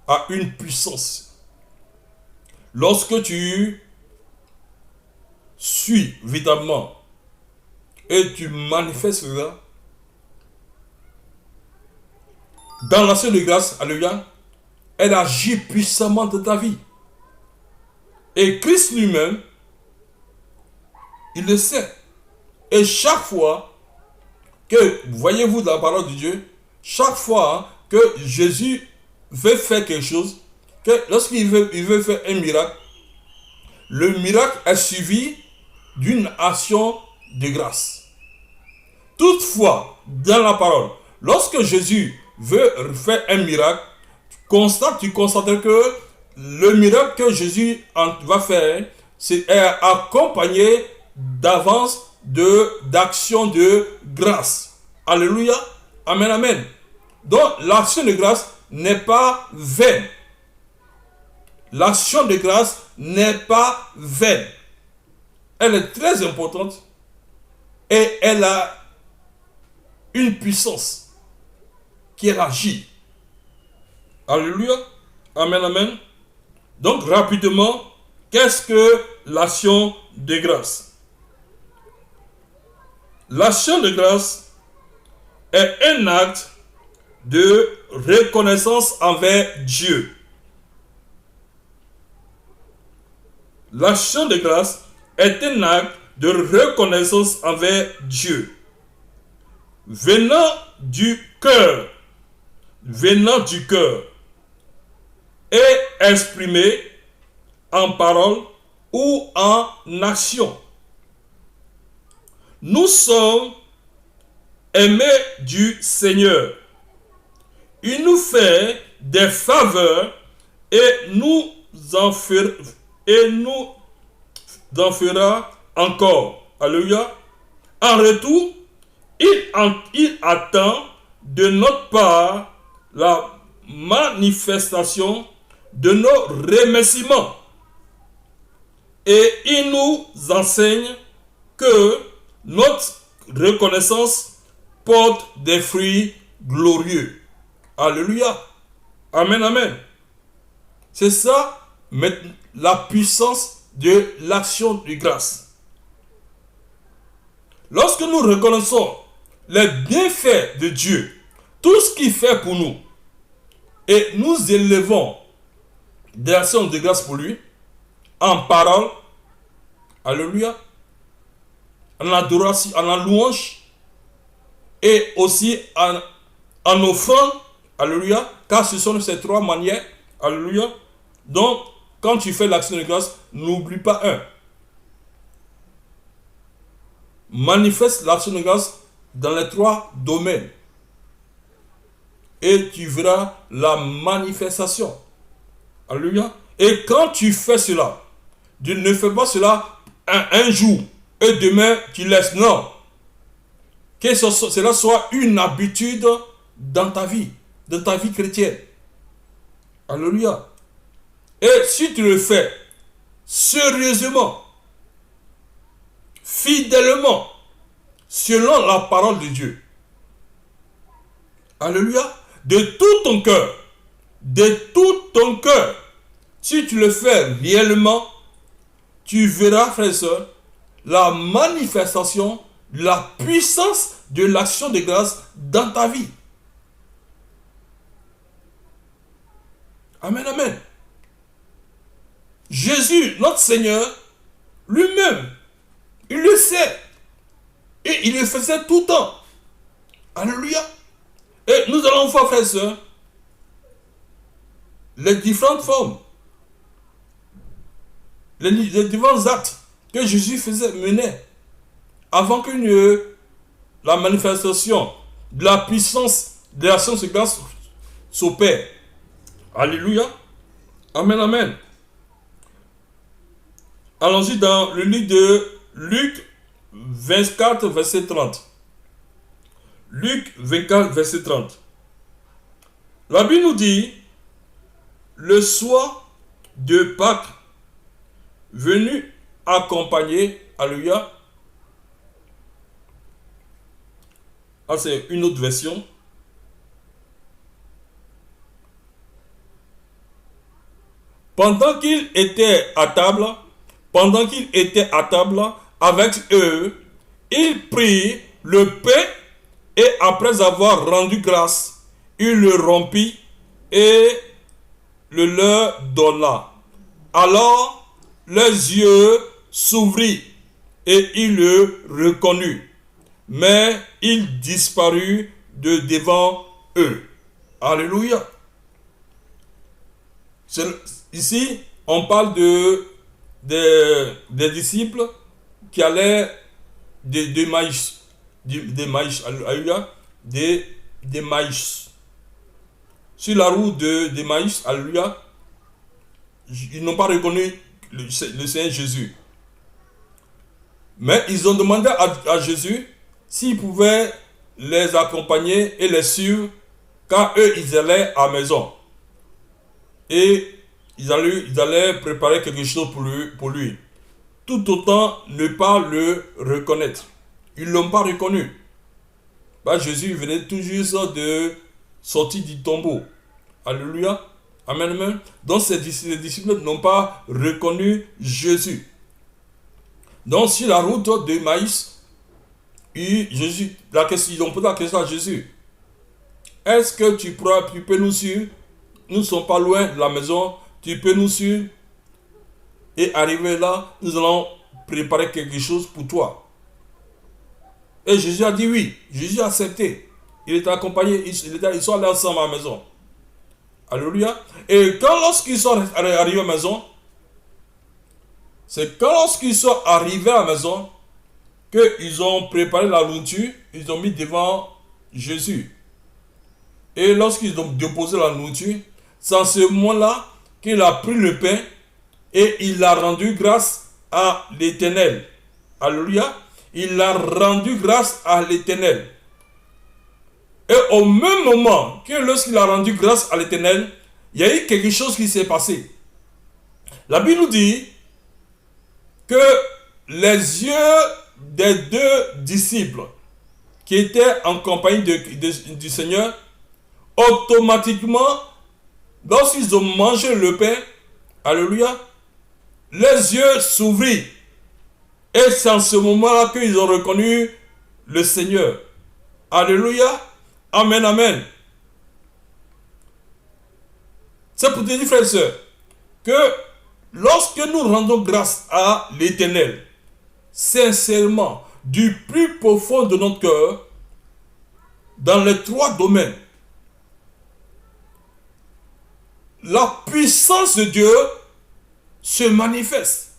a une puissance. Lorsque tu suis véritablement et tu manifestes cela, dans l'action de grâce, alléluia, elle agit puissamment dans ta vie. Et Christ lui-même, il le sait. Et chaque fois que, voyez-vous dans la parole de Dieu, chaque fois que Jésus veut faire quelque chose, que lorsqu'il veut faire un miracle, le miracle est suivi d'une action de grâce. Toutefois, dans la parole, lorsque Jésus veut faire un miracle, tu constates que le miracle que Jésus va faire, c'est accompagné d'avance d'action de grâce. Alléluia. Amen, amen. Donc, l'action de grâce n'est pas vaine. L'action de grâce n'est pas vaine. Elle est très importante et elle a une puissance qui agit. Alléluia. Amen, amen. Donc, rapidement, qu'est-ce que l'action de grâce? L'action de grâce est un acte de reconnaissance envers Dieu. L'action de grâce est un acte de reconnaissance envers Dieu. Venant du cœur et exprimé en parole ou en action. Nous sommes aimés du Seigneur. Il nous fait des faveurs et nous en fera encore. Alléluia. En retour, il attend de notre part la manifestation de nos remerciements. Et il nous enseigne que notre reconnaissance porte des fruits glorieux. Alléluia. Amen, amen. C'est ça, la puissance de l'action de grâce. Lorsque nous reconnaissons les bienfaits de Dieu, tout ce qu'il fait pour nous, et nous élevons des actions de grâce pour lui, en parole Alléluia. En adoration, en louange. Et aussi en offrande. Alléluia. Car ce sont ces trois manières. Alléluia. Donc, quand tu fais l'action de grâce, n'oublie pas un. Manifeste l'action de grâce dans les trois domaines. Et tu verras la manifestation. Alléluia. Et quand tu fais cela, tu ne fais pas cela un jour et demain tu laisses. Non. Que cela soit une habitude dans ta vie chrétienne. Alléluia. Et si tu le fais sérieusement, fidèlement, selon la parole de Dieu, alléluia, de tout ton cœur, si tu le fais réellement, tu verras, frères et sœurs, la manifestation, la puissance de l'action de grâce dans ta vie. Amen, amen. Jésus, notre Seigneur, lui-même, il le sait. Et il le faisait tout le temps. Alléluia. Et nous allons voir, frères et sœurs, les différentes formes, les différents actes que Jésus menait avant que la manifestation de la puissance de l'action de grâce s'opère. Alléluia. Amen, amen. Allons-y dans le livre de Luc 24, verset 30. Luc 24, verset 30. La Bible nous dit, le soir de Pâques, venu accompagner, alléluia. Ah, c'est une autre version. Pendant qu'il était à table avec eux, il prit le pain et après avoir rendu grâce, il le rompit et le leur donna. Alors leurs yeux s'ouvrirent et ils le reconnurent, mais il disparut de devant eux. Alléluia. Ici, on parle des disciples qui allaient des maïs, alléluia, des maïs. Sur la route des maïs, alléluia, ils n'ont pas reconnu le Seigneur Jésus. Mais ils ont demandé à Jésus s'il pouvait les accompagner et les suivre quand eux, ils allaient à la maison. Et ils allaient préparer quelque chose pour lui. Tout autant ne pas le reconnaître. Ils ne l'ont pas reconnu. Jésus venait tout juste de sortir du tombeau. Alléluia. Amen, amen. Donc les disciples n'ont pas reconnu Jésus. Donc sur la route de Maïs, ils ont posé la question à Jésus. Est-ce que tu peux nous suivre? Nous ne sommes pas loin de la maison. Tu peux nous suivre? Et arrivé là, nous allons préparer quelque chose pour toi. Et Jésus a dit oui. Jésus a accepté. Il était accompagné. Ils sont allés ensemble à la maison. Alléluia. Et lorsqu'ils sont arrivés à la maison, c'est lorsqu'ils sont arrivés à la maison qu'ils ont préparé la nourriture, ils ont mis devant Jésus. Et lorsqu'ils ont déposé la nourriture, c'est en ce moment-là qu'il a pris le pain et il a rendu grâce à l'Éternel. Alléluia. Il a rendu grâce à l'Éternel. Et au même moment que lorsqu'il a rendu grâce à l'Éternel, il y a eu quelque chose qui s'est passé. La Bible nous dit que les yeux des deux disciples qui étaient en compagnie du Seigneur, automatiquement, lorsqu'ils ont mangé le pain, alléluia, les yeux s'ouvrirent. Et c'est en ce moment-là qu'ils ont reconnu le Seigneur. Alléluia. Amen, amen. C'est pour te dire, frères et sœurs, que lorsque nous rendons grâce à l'Éternel, sincèrement, du plus profond de notre cœur, dans les 3 domaines, la puissance de Dieu se manifeste.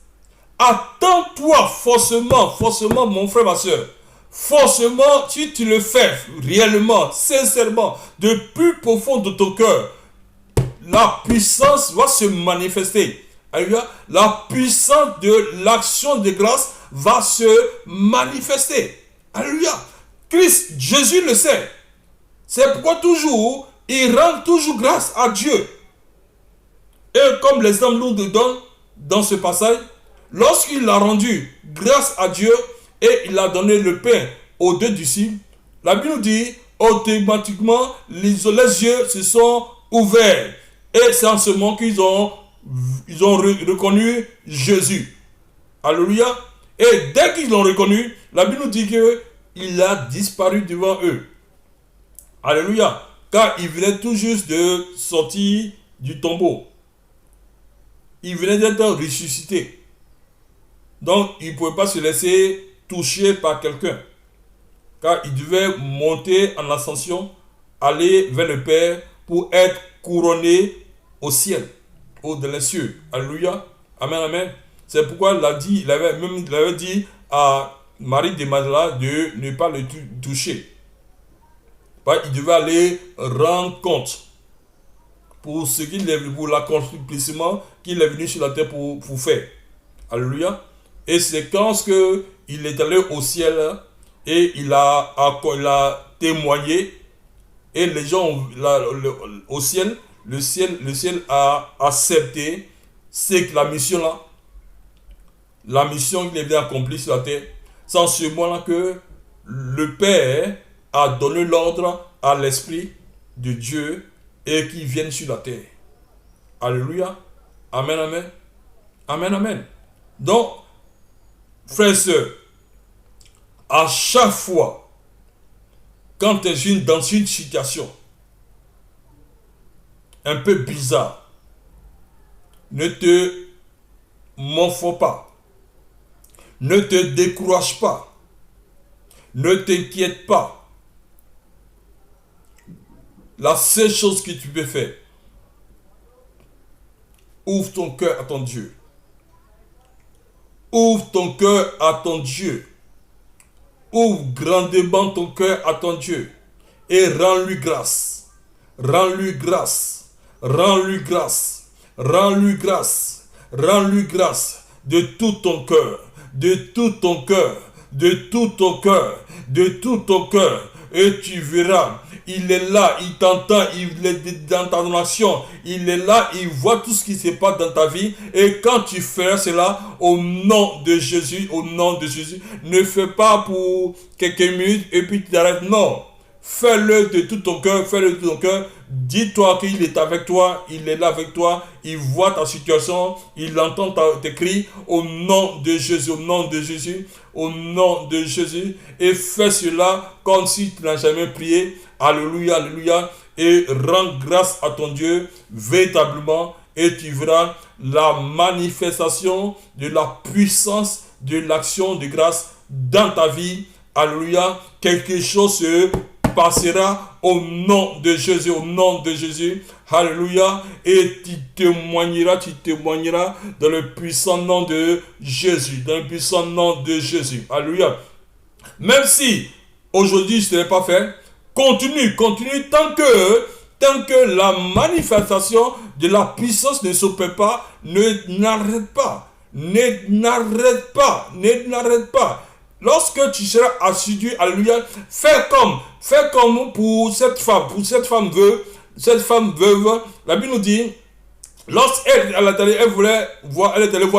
Attends-toi forcément, mon frère, ma soeur. Forcément, si tu le fais réellement, sincèrement, de plus profond de ton cœur, la puissance va se manifester. Alléluia. La puissance de l'action de grâce va se manifester. Alléluia. Christ, Jésus le sait. C'est pourquoi toujours, il rend toujours grâce à Dieu. Et comme l'exemple nous le donne dans ce passage, lorsqu'il a rendu grâce à Dieu et il a donné le pain aux 2 disciples, la Bible nous dit, automatiquement, les yeux se sont ouverts. Et c'est en ce moment qu'ils ont reconnu Jésus. Alléluia. Et dès qu'ils l'ont reconnu, la Bible nous dit qu'il a disparu devant eux. Alléluia. Car il venait tout juste de sortir du tombeau. Il venait d'être ressuscité. Donc, il ne pouvait pas se laisser toucher par quelqu'un. Car il devait monter en ascension, aller vers le Père pour être couronné au ciel, au-delà des cieux. Alléluia. Amen, amen. C'est pourquoi il avait dit à Marie de Magdala de ne pas le toucher. Il devait aller rendre compte pour ce qu'il est, pour l'accomplissement qu'il est venu sur la terre pour faire. Alléluia. Et c'est quand il est allé au ciel et il a témoigné et les gens au ciel, le ciel a accepté c'est que la mission qu'il est venu accomplir sur la terre. C'est en ce moment-là que le Père a donné l'ordre à l'Esprit de Dieu et qu'il vienne sur la terre. Alléluia. Amen, amen. Amen, amen. Donc, frères et sœurs, à chaque fois, quand tu es dans une situation un peu bizarre, ne te morfondre pas. Ne te décourage pas. Ne t'inquiète pas. La seule chose que tu peux faire, ouvre ton cœur à ton Dieu. Ouvre ton cœur à ton Dieu. Ouvre grandement ton cœur à ton Dieu. Et rends-lui grâce. Rends-lui grâce. Rends-lui grâce. Rends-lui grâce. Rends-lui grâce. De tout ton cœur. De tout ton cœur. De tout ton cœur. De tout ton cœur. Et tu verras, il est là, il t'entend, il est dans ta nation, il est là, il voit tout ce qui se passe dans ta vie. Et quand tu feras cela, au nom de Jésus, ne fais pas pour quelques minutes et puis tu t'arrêtes. Non, fais-le de tout ton cœur, fais-le de tout ton cœur. Dis-toi qu'il est avec toi, il est là avec toi, il voit ta situation, il entend tes cris. Au nom de Jésus, au nom de Jésus, au nom de Jésus. Et fais cela comme si tu n'as jamais prié. Alléluia, alléluia. Et rends grâce à ton Dieu véritablement. Et tu verras la manifestation de la puissance de l'action de grâce dans ta vie. Alléluia. Quelque chose se passera au nom de Jésus, au nom de Jésus. Alléluia. Et tu témoigneras dans le puissant nom de Jésus. Dans le puissant nom de Jésus. Alléluia. Même si aujourd'hui ce n'est pas fait, continue tant que la manifestation de la puissance ne s'opère pas, n'arrête pas. Lorsque tu seras assidu, alléluia, fais comme pour cette femme veuve, la Bible nous dit, lorsqu'elle est allée voir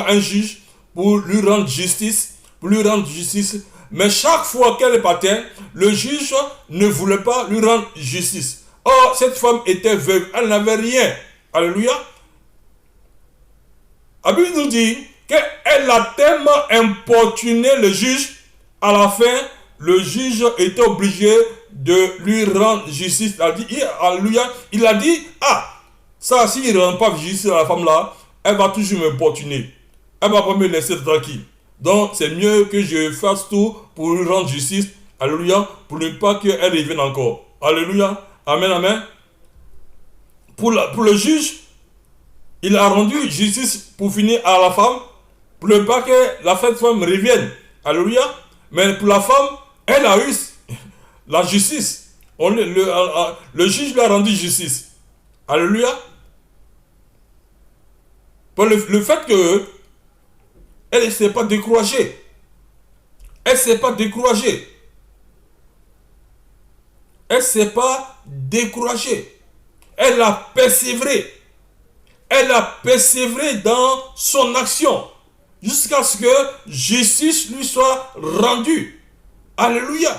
un juge pour lui rendre justice, mais chaque fois qu'elle partait, le juge ne voulait pas lui rendre justice. Or, cette femme était veuve, elle n'avait rien. Alléluia. La Bible nous dit qu'elle a tellement importuné le juge, à la fin, le juge était obligé de lui rendre justice. Il a dit, ça, s'il ne rend pas justice à la femme là, elle va toujours m'importuner. Elle ne va pas me laisser tranquille. Donc, c'est mieux que je fasse tout pour lui rendre justice. Alléluia. Pour ne pas qu'elle revienne encore. Alléluia. Amen, amen. Pour le juge, il a rendu justice pour finir à la femme. Pour ne pas que la femme revienne. Alléluia. Mais pour la femme, elle a eu la justice. Le juge lui a rendu justice. Alléluia. Pour le fait que elle ne s'est pas découragée. Elle ne s'est pas découragée. Elle ne s'est pas découragée. Elle a persévéré. Elle a persévéré dans son action jusqu'à ce que justice lui soit rendue. Alléluia.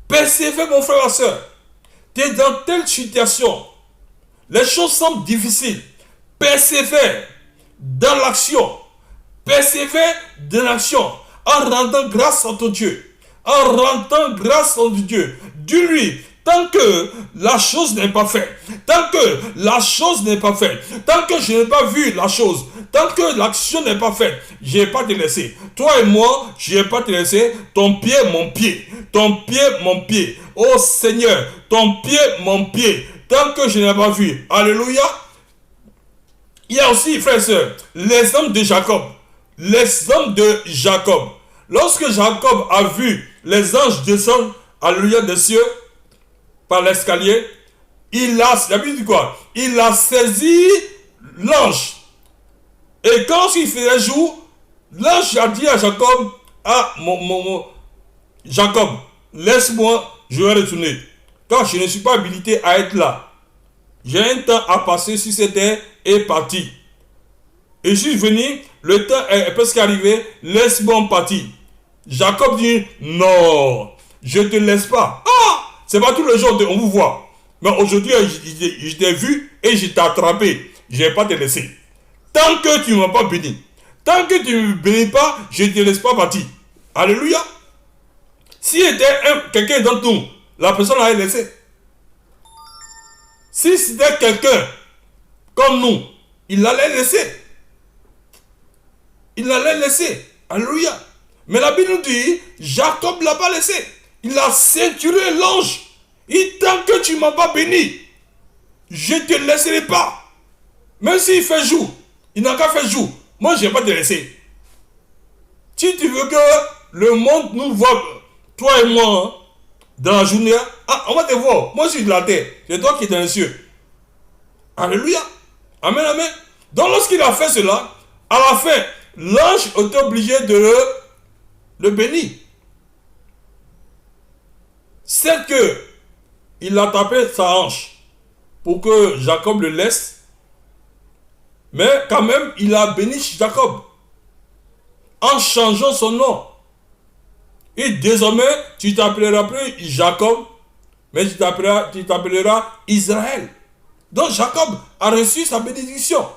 Persévère, mon frère et ma soeur. Tu es dans telle situation. Les choses semblent difficiles. Persévère dans l'action. Persévère dans l'action. En rendant grâce à ton Dieu. En rendant grâce à ton Dieu. Dis-lui, tant que la chose n'est pas faite, tant que la chose n'est pas faite, tant que je n'ai pas vu la chose, tant que l'action n'est pas faite, je ne vais pas te laisser. Toi et moi, je ne vais pas te laisser. Ton pied, mon pied. Ton pied, mon pied. Oh Seigneur, ton pied, mon pied. Tant que je n'ai pas vu. Alléluia. Il y a aussi, frères et sœurs, les hommes de Jacob. Les hommes de Jacob. Lorsque Jacob a vu les anges descendre, alléluia, des cieux, par l'escalier, il a dit quoi? Il a saisi l'ange. Et quand il faisait jour, l'ange a dit à Jacob, ah, Jacob, laisse-moi, je vais retourner. Car je ne suis pas habilité à être là. J'ai un temps à passer sur cette terre et parti. Et je suis venu, le temps est presque arrivé, laisse-moi partir. Jacob dit, non, je ne te laisse pas. Ah, c'est pas tous les jours on vous voit. Mais aujourd'hui, je t'ai vu et je t'ai attrapé. Je ne vais pas te laisser. Tant que tu ne m'as pas béni, tant que tu ne me bénis pas, je ne te laisse pas partir. Alléluia. Si c'était quelqu'un d'entre nous, la personne allait laisser. Si c'était quelqu'un comme nous, il allait laisser. Il allait laisser. Alléluia. Mais la Bible nous dit, Jacob ne l'a pas laissé. Il a ceinturé l'ange. Et tant que tu ne m'as pas béni, je ne te laisserai pas. Même s'il fait jour, il n'a qu'à faire jour. Moi, je ne vais pas te laisser. Si tu veux que le monde nous voit, toi et moi, dans la journée, ah, on va te voir. Moi, je suis de la terre. C'est toi qui es dans les cieux. Alléluia. Amen, amen. Donc, lorsqu'il a fait cela, à la fin, l'ange était obligé de le bénir. C'est que il a tapé sa hanche pour que Jacob le laisse. Mais quand même, il a béni Jacob en changeant son nom. Et désormais, tu t'appelleras plus Jacob, mais tu t'appelleras Israël. Donc Jacob a reçu sa bénédiction.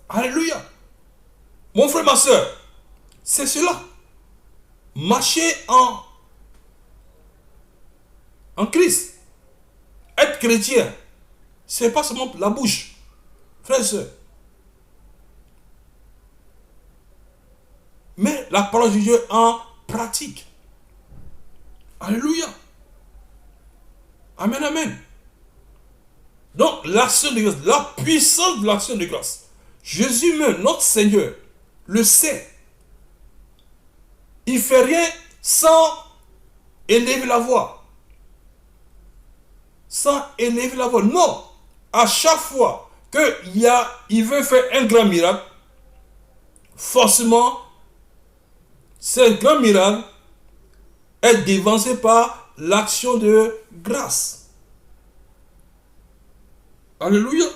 Alléluia. Mon frère, ma soeur, c'est cela. Marcher en Christ. Être chrétien, c'est pas seulement la bouche. Frère et soeur. Mais la parole de Dieu en pratique. Alléluia. Amen, amen. Donc, l'action de grâce, la puissance de l'action de grâce. Jésus même, notre Seigneur, le sait. Il ne fait rien sans élever la voix. Sans élever la voix. Non. À chaque fois qu'il veut faire un grand miracle, forcément, ce grand miracle est dévancé par l'action de grâce. Alléluia.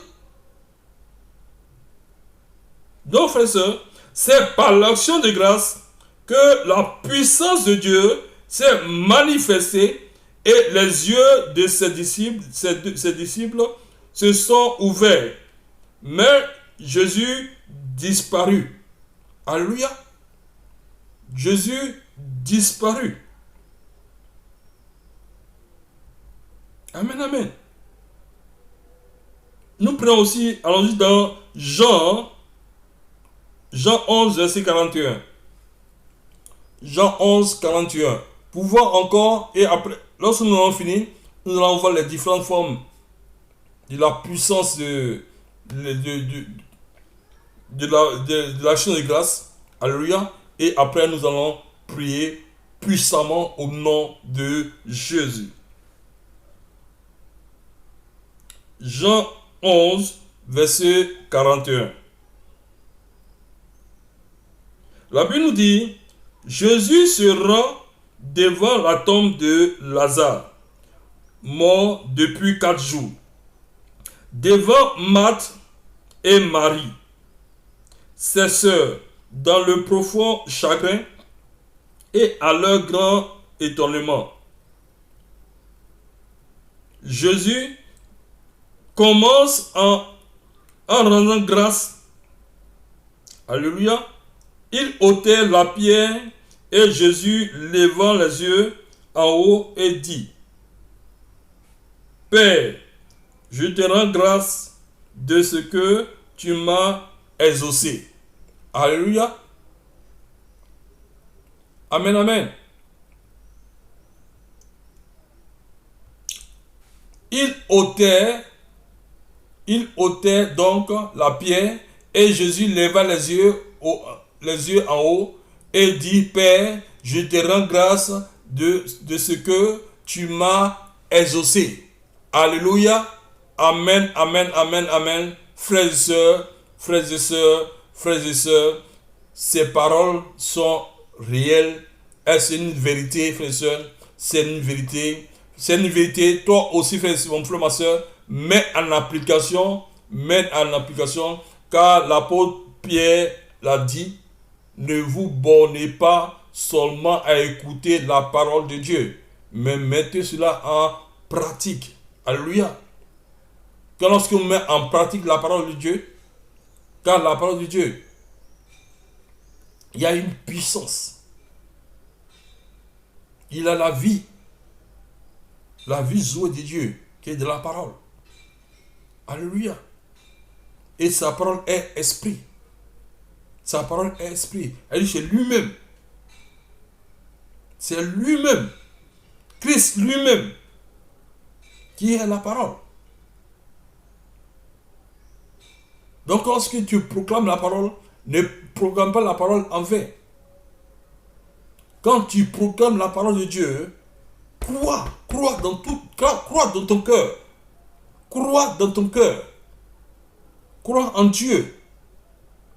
Donc, frères et sœurs, c'est par l'action de grâce que la puissance de Dieu s'est manifestée et les yeux de ses disciples se sont ouverts. Mais Jésus disparut. Alléluia. Jésus disparut. Amen, amen. Nous prenons aussi, allons-y dans Jean Jean 11, verset 41. Jean 11, 41. Pour voir encore, et après, lorsque nous avons fini, nous allons voir les différentes formes de la puissance de l'action de grâce. Alléluia. Et après, nous allons prier puissamment au nom de Jésus. Jean 11, verset 41. La Bible nous dit, Jésus se rend devant la tombe de Lazare, mort depuis 4 jours, devant Marthe et Marie, ses sœurs, dans le profond chagrin et à leur grand étonnement. Jésus commence en rendant grâce. Alléluia. Il ôtait la pierre et Jésus, levant les yeux en haut, et dit, Père, je te rends grâce de ce que tu m'as exaucé. Alléluia. Amen, amen. Il ôtait donc la pierre et Jésus leva les yeux en haut et dit, Père, je te rends grâce de ce que tu m'as exaucé. Alléluia. Amen, amen, amen, amen. Frères et sœurs, frères et sœurs, frères et sœurs, ces paroles sont réelles. Et c'est une vérité, frères et sœurs. C'est une vérité. C'est une vérité. Toi aussi, frère, mon frère, ma sœur, mets en application, car l'apôtre Pierre l'a dit, ne vous bornez pas seulement à écouter la parole de Dieu, mais mettez cela en pratique. Alléluia. Quand lorsqu'on met en pratique la parole de Dieu, car la parole de Dieu, il y a une puissance. Il a la vie zoé de Dieu, qui est de la parole. Alléluia. Et sa parole est esprit. Sa parole est esprit. Elle dit, c'est lui-même. C'est lui-même. Christ lui-même. Qui est la parole. Donc lorsque tu proclames la parole, ne proclame pas la parole en vain. Quand tu proclames la parole de Dieu, crois dans ton cœur. Crois dans ton cœur. Crois en Dieu.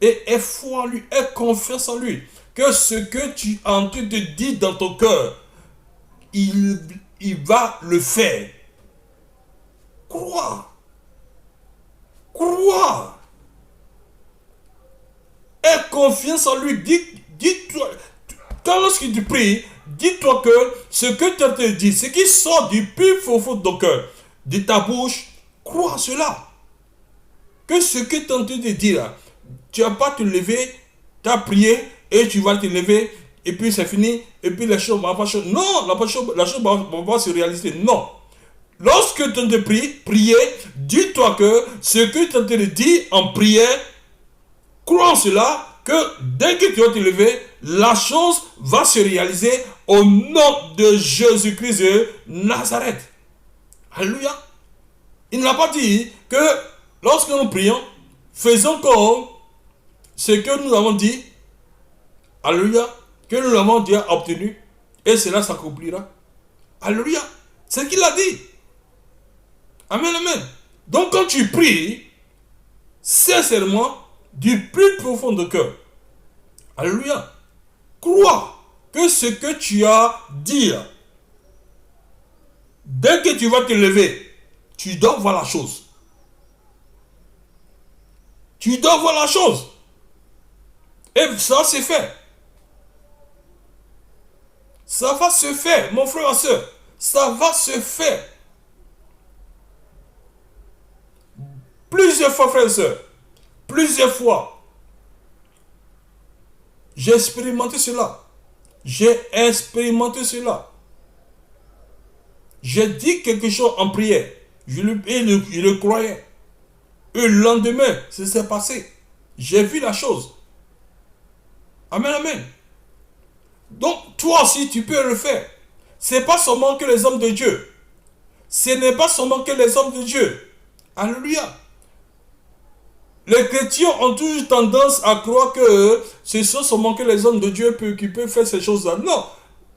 Et aie foi en lui, aie confiance en lui. Que ce que tu es en train de dire dans ton cœur, il va le faire. Crois. Aie confiance en lui. Dis-toi, quand lorsque tu pries, dis-toi que ce que tu as te dit, ce qui sort du plus profond de ton cœur, de ta bouche, crois cela. Que ce que tu es en train de dire, tu vas pas te lever, tu as prié et tu vas te lever et puis c'est fini et puis la chose va pas changer. Non, la chose va pas se réaliser. Non. Lorsque tu es en train de prier, dis-toi que ce que tu es en train de dire en prière, crois en cela, que dès que tu vas te lever, la chose va se réaliser au nom de Jésus-Christ de Nazareth. Alléluia. Il n'a pas dit que lorsque nous prions, faisons comme ce que nous avons dit. Alléluia. Que nous l'avons déjà obtenu. Et cela s'accomplira. Alléluia. C'est ce qu'il a dit. Amen, amen. Donc quand tu pries, sincèrement, du plus profond de cœur. Alléluia. Crois que ce que tu as dit, dès que tu vas te lever, tu dois voir la chose. Tu dois voir la chose. Et ça c'est fait. Ça va se faire, mon frère, ma soeur. Ça va se faire. Plusieurs fois, frère et soeur. Plusieurs fois. J'ai expérimenté cela. J'ai dit quelque chose en prière. Je le croyais. Et le lendemain, ça s'est passé. J'ai vu la chose. Amen, amen. Donc, toi aussi, tu peux le faire. Ce n'est pas seulement que les hommes de Dieu. Ce n'est pas seulement que les hommes de Dieu. Alléluia. Les chrétiens ont toujours tendance à croire que ce sont seulement que les hommes de Dieu qui peuvent faire ces choses-là. Non.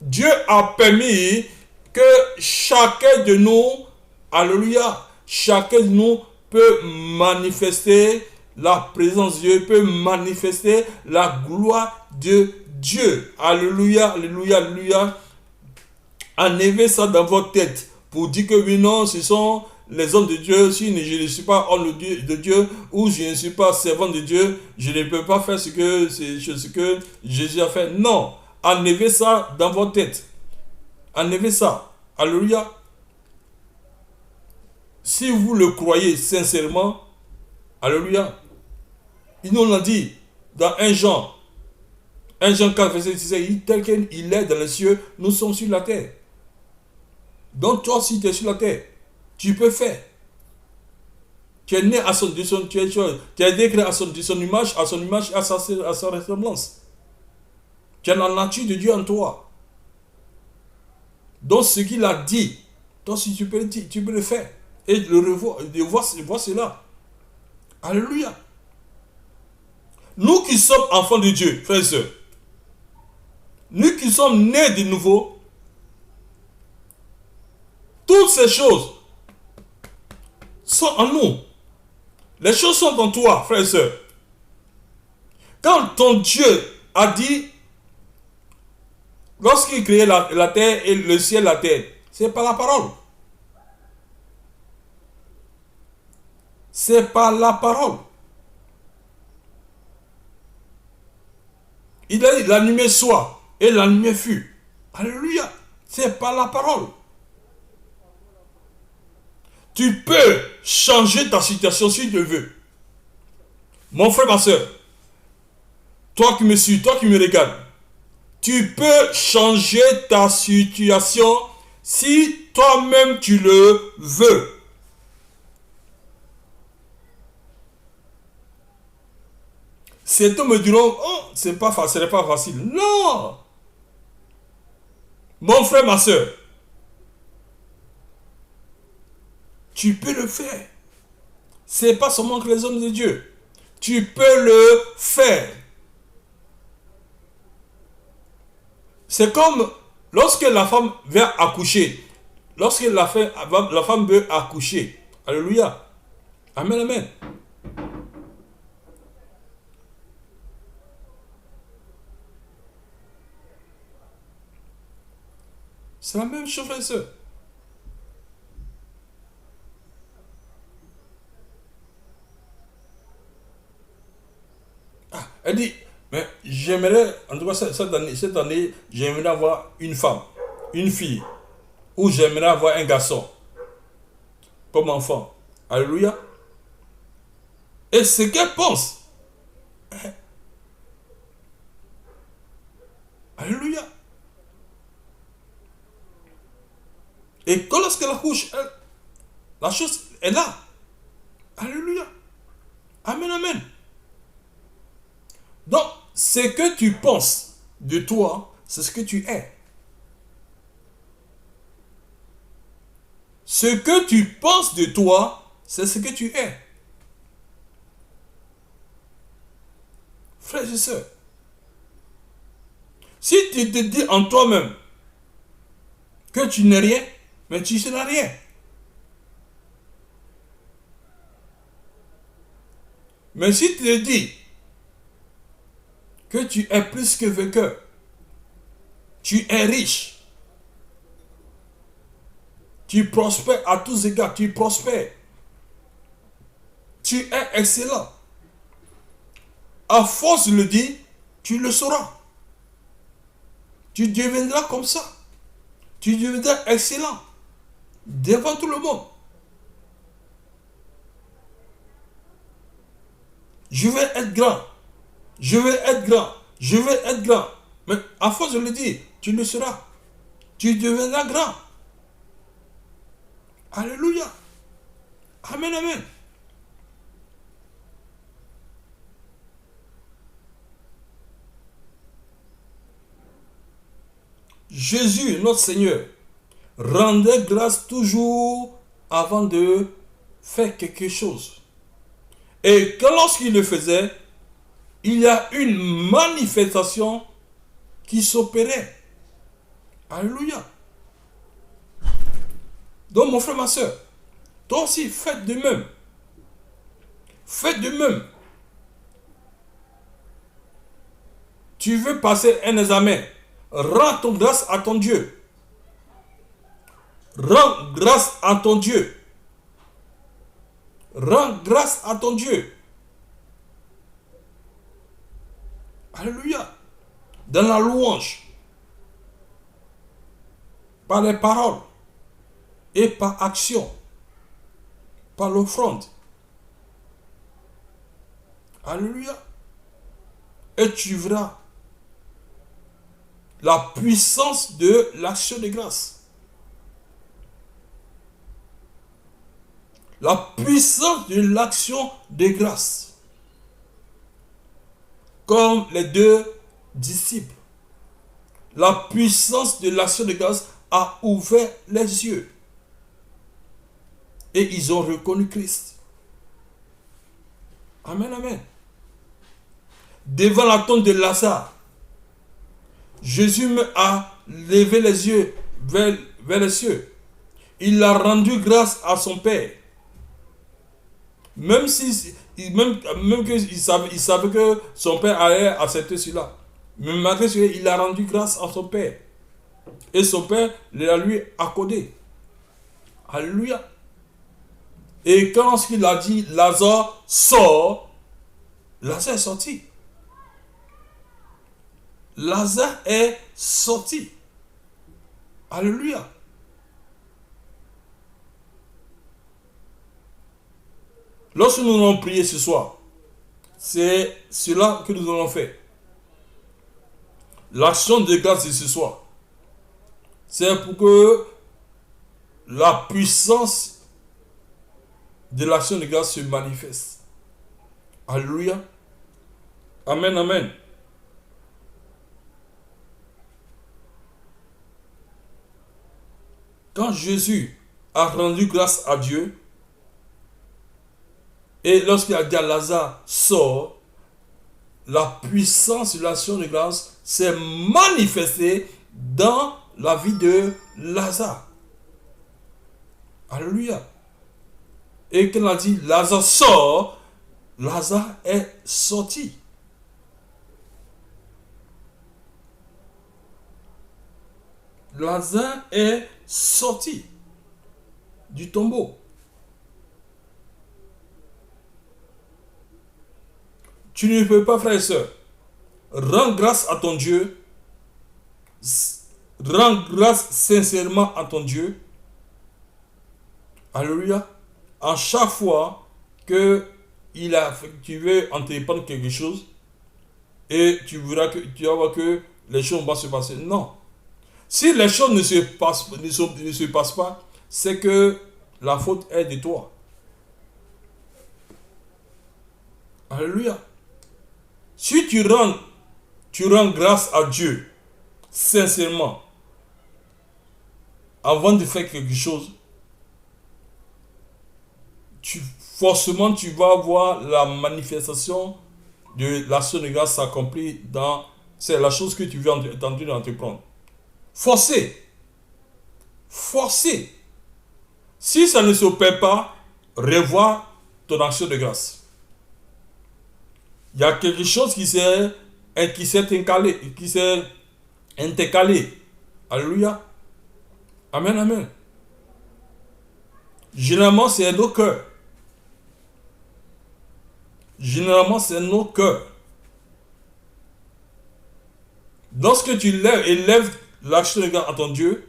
Dieu a permis que chacun de nous, alléluia, chacun de nous peut manifester la présence de Dieu, peut manifester la gloire de Dieu. Alléluia, alléluia, alléluia. Enlevez ça dans votre tête pour dire que oui, non, ce sont les hommes de Dieu. Si je ne suis pas homme de Dieu ou je ne suis pas servant de Dieu, je ne peux pas faire ce que Jésus a fait. Non, enlevez ça dans votre tête. Enlevez ça. Alléluia. Si vous le croyez sincèrement, alléluia. Il nous l'a dit dans 1 Jean 4, verset 16, tel qu'il est dans les cieux, nous sommes sur la terre. Donc toi, si tu es sur la terre, tu peux faire. Tu es né à son tu es décrété à son image, à sa ressemblance. Tu as la nature de Dieu en toi. Donc ce qu'il a dit, toi si tu peux le faire. Et de voir cela. Alléluia. Nous qui sommes enfants de Dieu, frères et sœurs, nous qui sommes nés de nouveau, toutes ces choses sont en nous. Les choses sont en toi, frères et sœurs. Quand ton Dieu a dit, lorsqu'il créait la terre et le ciel, la terre, c'est par la parole. C'est par la parole. Il a dit, la lumière soit, et la lumière fut. Alléluia. C'est par la parole. Tu peux changer ta situation si tu veux. Mon frère, ma soeur, toi qui me suis, toi qui me regardes, tu peux changer ta situation si toi-même tu le veux. Certains me diront, oh, c'est pas facile. Non! Mon frère, ma soeur, tu peux le faire. C'est pas seulement que les hommes de Dieu. Tu peux le faire. C'est comme lorsque la femme vient accoucher. Lorsque la femme veut accoucher. Alléluia. Amen, amen. C'est la même chose, frère et sœur. Elle dit, mais j'aimerais, en tout cas cette année, j'aimerais avoir une femme, une fille, ou j'aimerais avoir un garçon, comme enfant. Alléluia. Et ce qu'elle pense. Alléluia. Et quand lorsqu'elle accouche, la chose est là. Alléluia. Amen, amen. Donc, ce que tu penses de toi, c'est ce que tu es. Ce que tu penses de toi, c'est ce que tu es. Frères et sœurs, si tu te dis en toi-même que tu n'es rien, mais tu seras rien. Mais si tu te dis que tu es plus que vainqueur, tu es riche, tu prospères à tous égards, tu prospères, tu es excellent. À force de le dire, tu le sauras. Tu deviendras comme ça. Tu deviendras excellent devant tout le monde. Je vais être grand. Je vais être grand. Je vais être grand. Mais à force de le dire, tu le seras. Tu deviendras grand. Alléluia. Amen, amen. Jésus, notre Seigneur, rendait grâce toujours avant de faire quelque chose. Et que lorsqu'il le faisait, il y a une manifestation qui s'opérait. Alléluia. Donc mon frère, ma soeur, toi aussi, faites de même. Faites de même. Tu veux passer un examen, rends ton grâce à ton Dieu. Rends grâce à ton Dieu. Rends grâce à ton Dieu. Alléluia. Dans la louange, par les paroles et par action, par l'offrande. Alléluia. Et tu verras la puissance de l'action de grâce. La puissance de l'action de grâce. Comme les deux disciples. La puissance de l'action de grâce a ouvert les yeux. Et ils ont reconnu Christ. Amen, amen. Devant la tombe de Lazare, Jésus a levé les yeux vers les cieux. Il a rendu grâce à son Père. Même qu'il savait que son Père allait accepter cela. Mais malgré cela, il a rendu grâce à son Père. Et son Père l'a lui accordé. Alléluia. Et quand il a dit Lazare sort, Lazare est sorti. Lazare est sorti. Alléluia. Lorsque nous allons prier ce soir, c'est cela que nous allons faire. L'action de grâce de ce soir, c'est pour que la puissance de l'action de grâce se manifeste. Alléluia. Amen, amen. Quand Jésus a rendu grâce à Dieu, et lorsqu'il a dit à Lazare, sort, la puissance de l'action de grâce s'est manifestée dans la vie de Lazare. Alléluia. Et quand il a dit Lazare sort, Lazare est sorti. Lazare est sorti du tombeau. Tu ne peux pas, frère et soeur, rends grâce à ton Dieu, rends grâce sincèrement à ton Dieu. Alléluia. À chaque fois que tu veux entreprendre quelque chose et tu vas voir que les choses vont se passer. Non. Si les choses ne se passent pas, c'est que la faute est de toi. Alléluia. Si tu rends grâce à Dieu sincèrement avant de faire quelque chose, forcément tu vas voir la manifestation de l'action de grâce s'accomplir dans... C'est la chose que tu veux entendre d'entreprendre. Forcer. Si ça ne s'opère pas, revois ton action de grâce. Il y a quelque chose qui s'est intercalé. Alléluia. Amen, amen. Généralement, c'est nos cœurs. Lorsque tu élèves l'action de grâce à ton Dieu,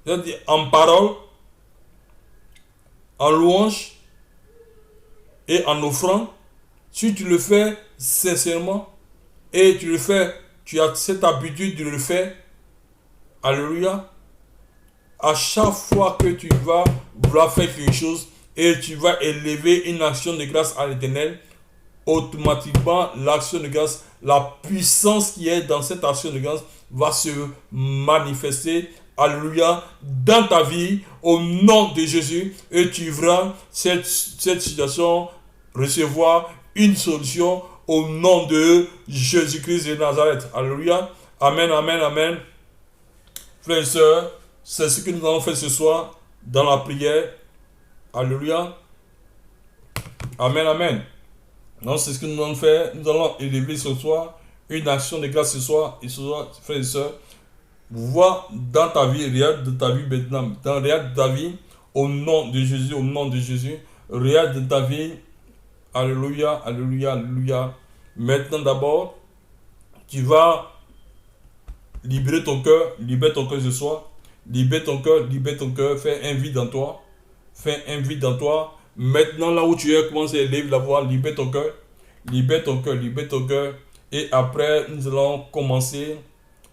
c'est-à-dire en parole, en louange et en offrande, si tu le fais sincèrement et tu as cette habitude de le faire, alléluia, à chaque fois que tu vas vouloir faire quelque chose et tu vas élever une action de grâce à l'Éternel, automatiquement l'action de grâce, la puissance qui est dans cette action de grâce va se manifester, alléluia, dans ta vie, au nom de Jésus, et tu verras cette situation recevoir une solution au nom de Jésus-Christ de Nazareth. Alléluia. Amen, amen, amen. Frères et sœurs, c'est ce que nous allons faire ce soir dans la prière. Alléluia. Amen, amen. Donc c'est ce que nous allons faire. Nous allons élever ce soir une action de grâce ce soir. Et ce soir, frères et sœurs, vois dans ta vie, regarde de ta vie maintenant, regarde de ta vie, au nom de Jésus, au nom de Jésus, regarde de ta vie, alléluia, alléluia, alléluia. Maintenant d'abord, tu vas libérer ton cœur, libère ton cœur ce soir, libère ton cœur, fais un vide en toi, fais un vide en toi. Maintenant là où tu es, commence à élever la voix, libère ton cœur, libère ton cœur, libère ton cœur. Et après, nous allons commencer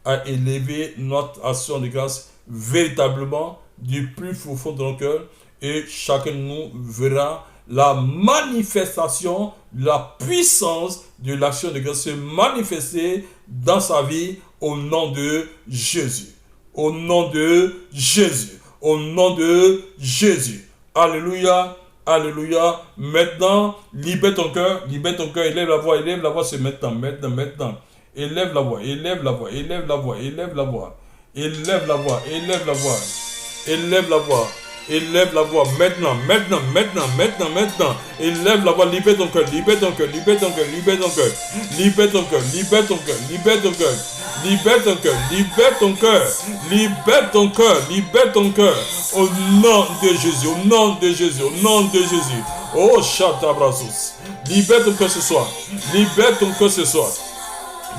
à élever notre action de grâce véritablement du plus profond de notre cœur, et chacun de nous verra la manifestation, la puissance de l'action de grâce se manifester dans sa vie au nom de Jésus. Au nom de Jésus. Au nom de Jésus. Alléluia. Alléluia. Maintenant, libère ton cœur, élève la voix, c'est maintenant. Élève la voix, élève la voix, élève la voix, élève la voix, élève la voix, élève la voix, élève la voix, élève la voix, maintenant, élève la voix, libère ton cœur, libère ton cœur, libère ton cœur, libère ton cœur, libère ton cœur, libère ton cœur, libère ton cœur, libère ton cœur, libère ton cœur, libère ton cœur, libère ton cœur, au nom de Jésus, au nom de Jésus, au nom de Jésus. Oh, Chatabrasos, libère ton cœur ce soir, libère ton cœur ce soir.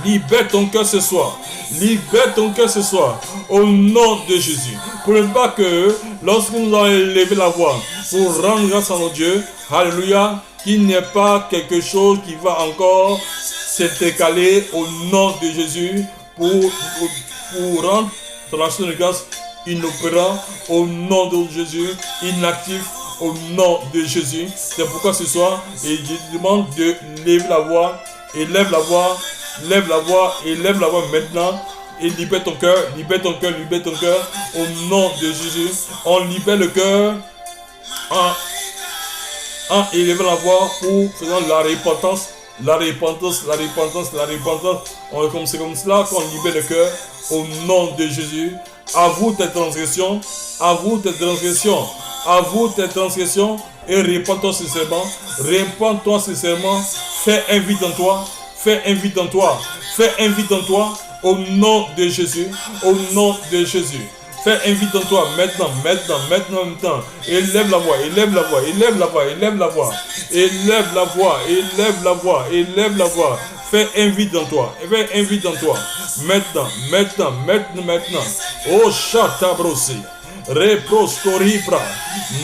Libère ton cœur ce soir. Libère ton cœur ce soir. Au nom de Jésus. Pour ne pas que, lorsque nous allons élever la voix, pour rendre grâce à notre Dieu, alléluia, qu'il n'y ait pas quelque chose qui va encore s'intercaler au nom de Jésus pour rendre ton action de grâce inopérant au nom de Jésus, inactif au nom de Jésus. C'est pourquoi ce soir, et je demande de lever la voix, élève la voix. Lève la voix et lève la voix maintenant et libère ton cœur, libère ton cœur, libère ton cœur au nom de Jésus. On libère le cœur en élevant la voix ou faisant la repentance. C'est comme cela qu'on libère le cœur au nom de Jésus. Avoue tes transgressions, avoue tes transgressions, avoue tes transgressions et répands-toi sincèrement, fais un vide en toi. Fais un vide en toi. Fais un vide en toi au nom de Jésus. Au nom de Jésus. Fais un vide en toi maintenant. Élève la voix, élève la voix, élève la voix, élève la voix. Élève la voix, élève la voix, élève la voix. Fais un vide en toi. Fais un vide en toi. Maintenant. Oh, Chatabrosé. Reproscoribra.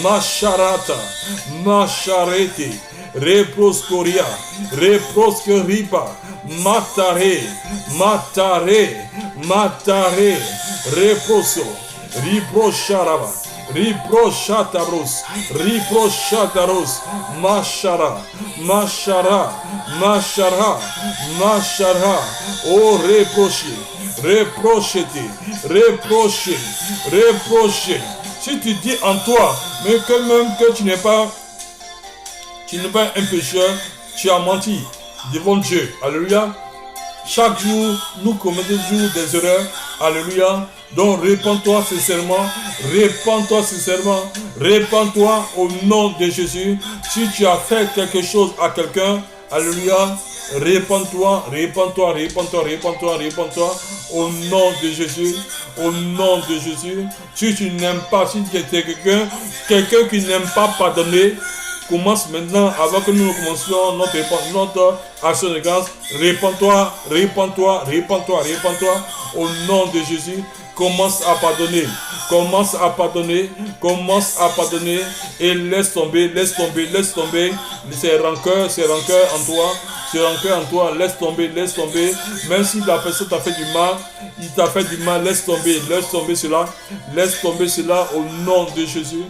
Macharata. Macharete. Reproscoria, reproscoriba, matare, reposo, riprocharaba, riprochataros, machara, oh reprocher. Si tu dis en toi, mais que même que tu n'es pas un pécheur, tu as menti devant Dieu. Alléluia. Chaque jour, nous commettons toujours des erreurs. Alléluia. Donc, répands-toi sincèrement. Répands-toi au nom de Jésus. Si tu as fait quelque chose à quelqu'un, alléluia, répands-toi au nom de Jésus. Au nom de Jésus. Si tu n'aimes pas, si tu es quelqu'un qui n'aime pas pardonner, commence maintenant, avant que nous commencions notre action de grâce. Répands-toi au nom de Jésus. Commence à pardonner et laisse tomber ces rancœurs en toi, laisse tomber. Même si la personne t'a fait du mal, laisse tomber cela au nom de Jésus.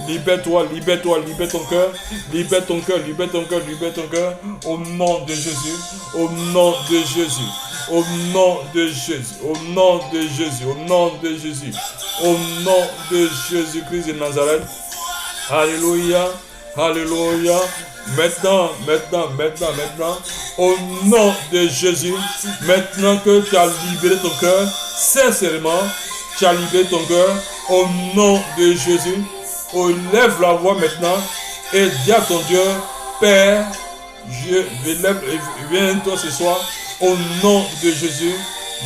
Libère-toi, libère ton cœur, au nom de Jésus, au nom de Jésus, au nom de Jésus, au nom de Jésus, au nom de Jésus-Christ de Nazareth. Alléluia, alléluia. Maintenant, au nom de Jésus, maintenant que tu as libéré ton cœur, sincèrement, tu as libéré ton cœur, au nom de Jésus, lève la voix maintenant et dis à ton Dieu, Père, viens toi ce soir, au nom de Jésus,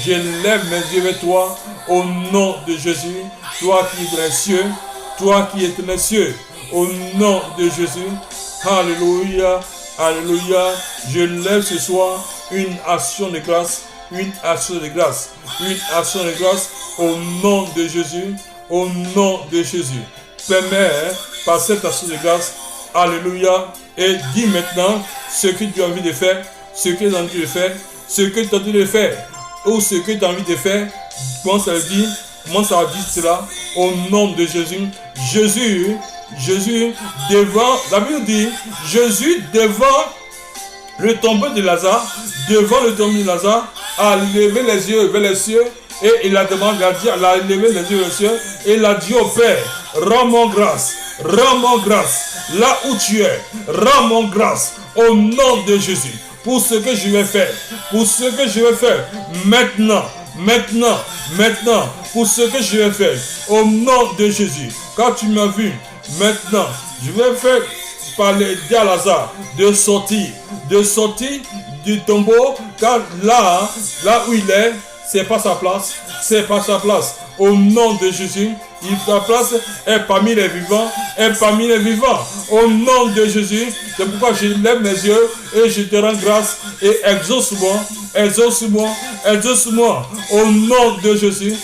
je lève mes yeux vers toi, au nom de Jésus, toi qui es dans les cieux, toi qui es dans les cieux, au nom de Jésus. Alléluia, alléluia. Je lève ce soir une action de grâce, une action de grâce, une action de grâce au nom de Jésus, au nom de Jésus. Permets par cette action de grâce, alléluia, et dis maintenant ce que tu as envie de faire, ce que tu as envie de faire, ce que tu as envie de faire, ou ce que tu as envie de faire. Commence à le dire, commence à dire cela au nom de Jésus. Jésus, devant, la Bible dit, Jésus devant le tombeau de Lazare, a levé les yeux vers les cieux et il a demandé à Dieu, il a levé les yeux vers les cieux et il a dit au Père, rends-moi grâce, là où tu es, rends-moi grâce au nom de Jésus pour ce que je vais faire, maintenant, pour ce que je vais faire, au nom de Jésus. Quand tu m'as vu, maintenant, je vais faire parler à Lazare de sortir du tombeau, car là où il est, c'est pas sa place. Au nom de Jésus, ta place est parmi les vivants, Au nom de Jésus, c'est pourquoi je lève mes yeux et je te rends grâce et exauce-moi. Au nom de Jésus,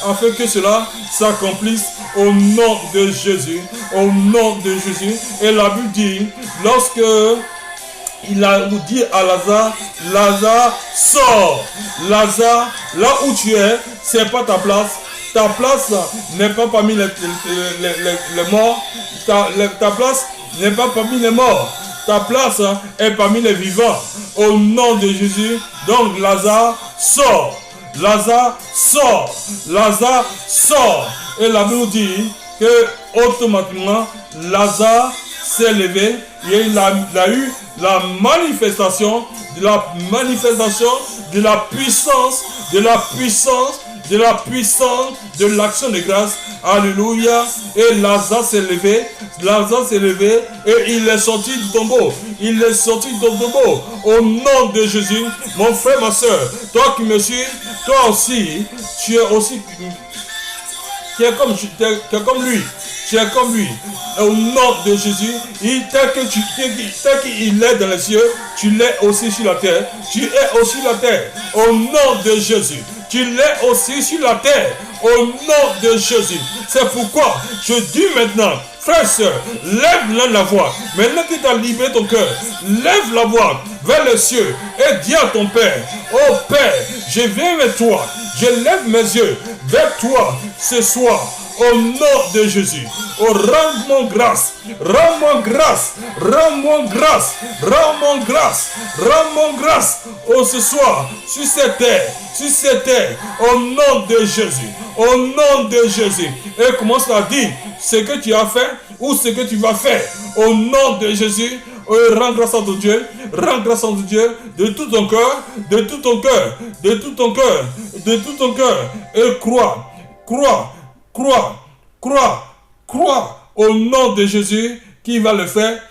afin que cela s'accomplisse au nom de Jésus. Et la Bible dit, lorsque il a dit à Lazare, sors. Lazare, là où tu es, c'est pas ta place. Ta place n'est pas parmi les morts. Ta place n'est pas parmi les morts. Ta place est parmi les vivants. Au nom de Jésus, donc Lazare, sort. Et la Bible dit que automatiquement, Lazare s'est levé et il a eu la manifestation de la puissance de l'action de grâce. Alléluia. Et Lazare s'est levé et il est sorti du tombeau. Au nom de Jésus, mon frère, ma soeur, toi qui me suis, toi aussi, tu es comme lui. Au nom de Jésus, tel qu'il est dans les cieux, tu l'es aussi sur la terre. Au nom de Jésus, tu l'es aussi sur la terre. Au nom de Jésus. C'est pourquoi je dis maintenant, frère, sœur, lève la voix. Maintenant que tu as libéré ton cœur, lève la voix vers les cieux et dis à ton Père, oh Père, je viens vers toi. Je lève mes yeux vers toi ce soir. Au nom de Jésus, oh, rends-moi grâce, oh, ce soir, sur cette terre, au nom de Jésus, et commence à dire ce que tu as fait ou ce que tu vas faire, au nom de Jésus. Rends grâce à ton Dieu, de tout ton cœur, et crois, au nom de Jésus, qui va le faire,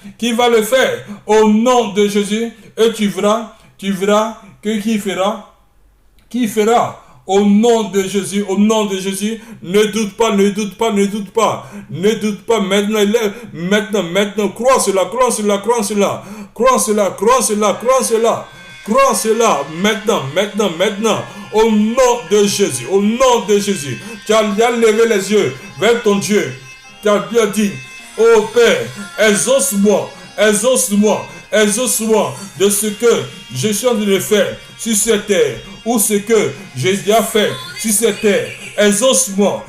au nom de Jésus, et tu verras que qui fera, au nom de Jésus, ne doute pas, maintenant, crois cela, maintenant, au nom de Jésus, tu as levé les yeux vers ton Dieu, tu as bien dit, oh Père, exauce-moi de ce que je suis en train de faire sur cette terre, ou ce que j'ai déjà fait sur cette terre. Exauce-moi,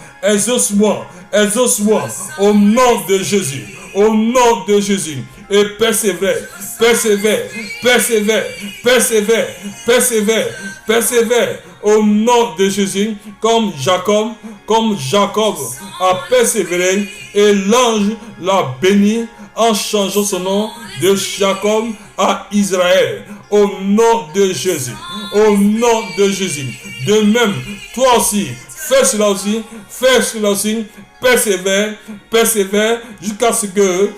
au nom de Jésus, et persévère, persévère, persévère, persévère, persévère, persévère au nom de Jésus, comme Jacob a persévéré et l'ange l'a béni en changeant son nom de Jacob à Israël. Au nom de Jésus, au nom de Jésus. De même, toi aussi, fais cela aussi, persévère, persévère jusqu'à ce que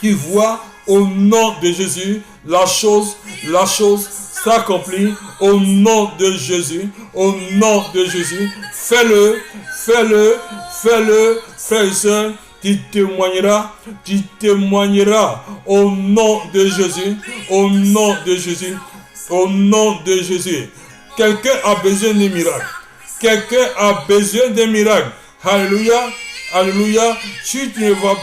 tu vois au nom de Jésus la chose s'accomplit au nom de Jésus, au nom de Jésus. Fais-le, frère et soeur. Tu témoigneras au nom de Jésus, au nom de Jésus, au nom de Jésus. Quelqu'un a besoin d'un miracle. Quelqu'un a besoin d'un miracle. Alléluia, alléluia. Si tu ne vois,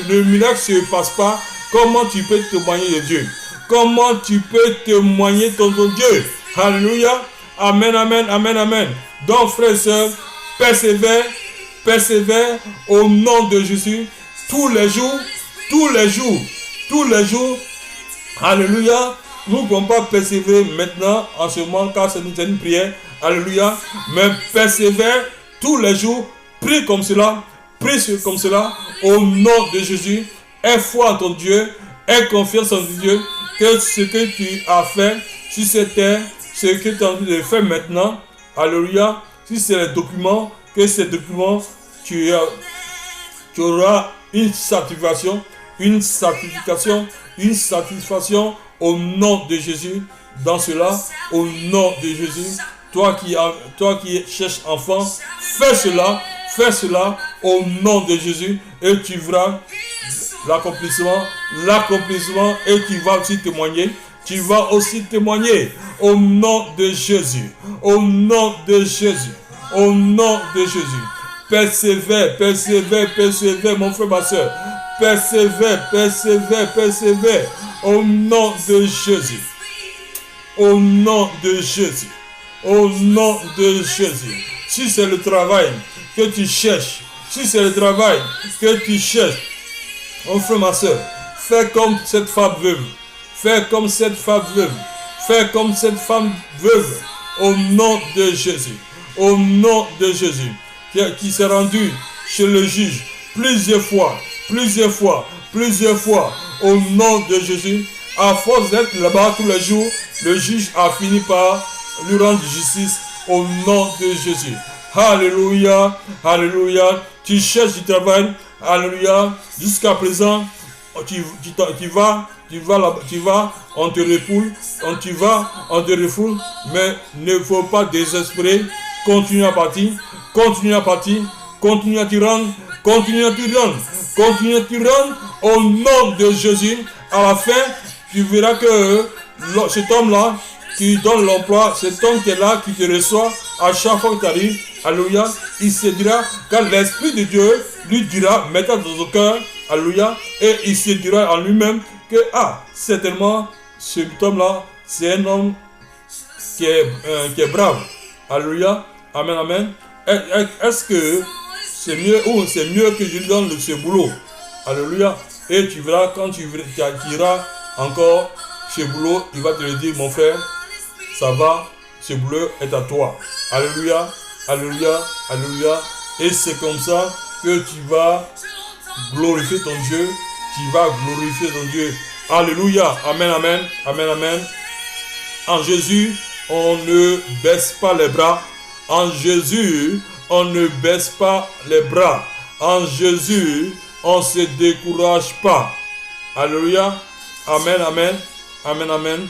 le miracle ne se passe pas, comment tu peux témoigner de Dieu? Comment tu peux témoigner de ton Dieu? Alléluia. Amen, amen, amen, amen. Donc, frères et sœurs, persévère au nom de Jésus tous les jours. Alléluia. Nous ne pouvons pas persévérer maintenant en ce moment car c'est une prière. Alléluia. Mais persévère tous les jours. Prie comme cela au nom de Jésus. Aie foi en ton Dieu. Aie confiance en Dieu que ce que tu as fait sur cette terre, ce que tu es en train de faire maintenant. Alléluia. Si c'est les documents, que ces documents, tu auras une satisfaction au nom de Jésus. Dans cela, au nom de Jésus, toi qui cherches enfant, fais cela au nom de Jésus et tu verras l'accomplissement et tu vas aussi témoigner. Tu vas aussi témoigner au nom de Jésus, au nom de Jésus, au nom de Jésus. Persévère, mon frère, ma soeur. Persévère, au nom de Jésus. Au nom de Jésus. Au nom de Jésus. Si c'est le travail que tu cherches, mon frère, ma soeur, fais comme cette femme veuve. Fais comme cette femme veuve. Au nom de Jésus. Au nom de Jésus. Qui s'est rendu chez le juge plusieurs fois, au nom de Jésus. À force d'être là-bas tous les jours, le juge a fini par lui rendre justice au nom de Jésus. Alléluia, alléluia. Tu cherches du travail, alléluia. Jusqu'à présent, tu vas, on te refoule, mais ne faut pas désespérer. Continue à partir, continue à t'y rendre, au nom de Jésus. À la fin, tu verras que cet homme-là qui donne l'emploi, cet homme qui est là, qui te reçoit à chaque fois que tu arrives, alléluia, il se dira, car l'Esprit de Dieu lui dira, mettez dans son cœur, alléluia, et il se dira en lui-même que, certainement, cet homme-là, c'est un homme qui est brave. Alléluia. Amen, amen. Est-ce que c'est mieux que je lui donne ce boulot? Alléluia. Et tu verras, quand tu iras encore ce boulot, il va te le dire, mon frère, ça va, ce boulot est à toi. Alléluia, alléluia, alléluia. Et c'est comme ça que tu vas glorifier ton Dieu. Alléluia, amen, amen, amen, amen. En Jésus, on ne baisse pas les bras. En Jésus, on ne baisse pas les bras. En Jésus, on ne se décourage pas. Alléluia. Amen, amen. Amen, amen.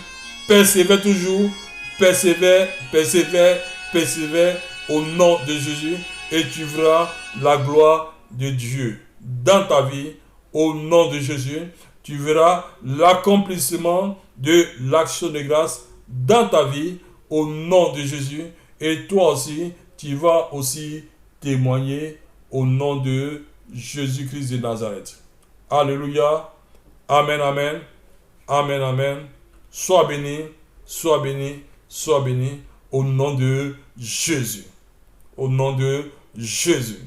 Persévère toujours. Persévère au nom de Jésus. Et tu verras la gloire de Dieu dans ta vie. Au nom de Jésus. Tu verras l'accomplissement de l'action de grâce dans ta vie. Au nom de Jésus. Et toi aussi, tu vas aussi témoigner au nom de Jésus-Christ de Nazareth. Alléluia. Amen, amen. Amen, amen. Sois béni au nom de Jésus. Au nom de Jésus.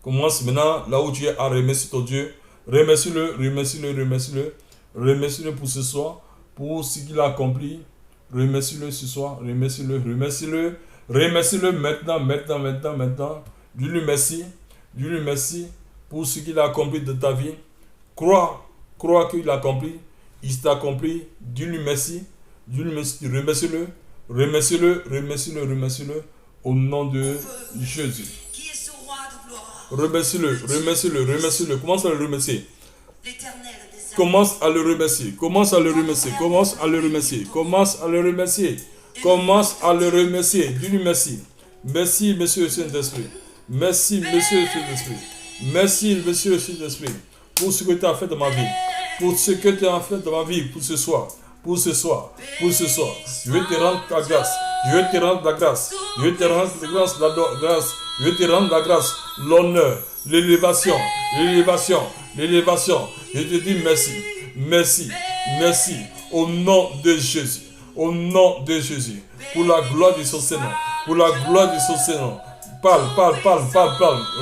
Commence maintenant là où tu es à remercier ton Dieu. Remercie-le, remercie-le, remercie-le. Remercie-le pour ce soir, pour ce qu'il a accompli. Remercie-le ce soir, remercie-le, remercie-le. Remercie-le maintenant, maintenant, maintenant, maintenant. Dis-lui merci. Dis-lui merci pour ce qu'il a accompli de ta vie. Crois qu'il a accompli. Il s'est accompli. Dis-lui merci. Dis-lui merci. Remercie-le. Remercie-le, remercie-le, remercie-le. Au nom de Jésus. Qui est ce roi de gloire? Remercie-le, remercie-le, remercie-le. Commence à le remercier. L'éternel des armées. Commence à le remercier. Commence à le remercier. Commence à le remercier. Commence à le remercier. Commence à le remercier. Dis-lui merci. Merci, monsieur le Saint-Esprit. Merci, monsieur le Saint-Esprit. Merci, monsieur le Saint-Esprit. Pour ce que tu as fait dans ma vie. Pour ce que tu as fait dans ma vie. Pour ce soir. Pour ce soir. Pour ce soir. Je vais te rendre ta grâce. Je vais te rendre la grâce. Je vais te rendre la grâce. La grâce. Je vais te rendre la grâce. L'honneur. L'élévation. L'élévation. L'élévation. Je te dis merci. Merci. Merci. Au nom de Jésus. Au nom de Jésus. Pour la gloire de son Seigneur. Pour la gloire de son Seigneur. Parle.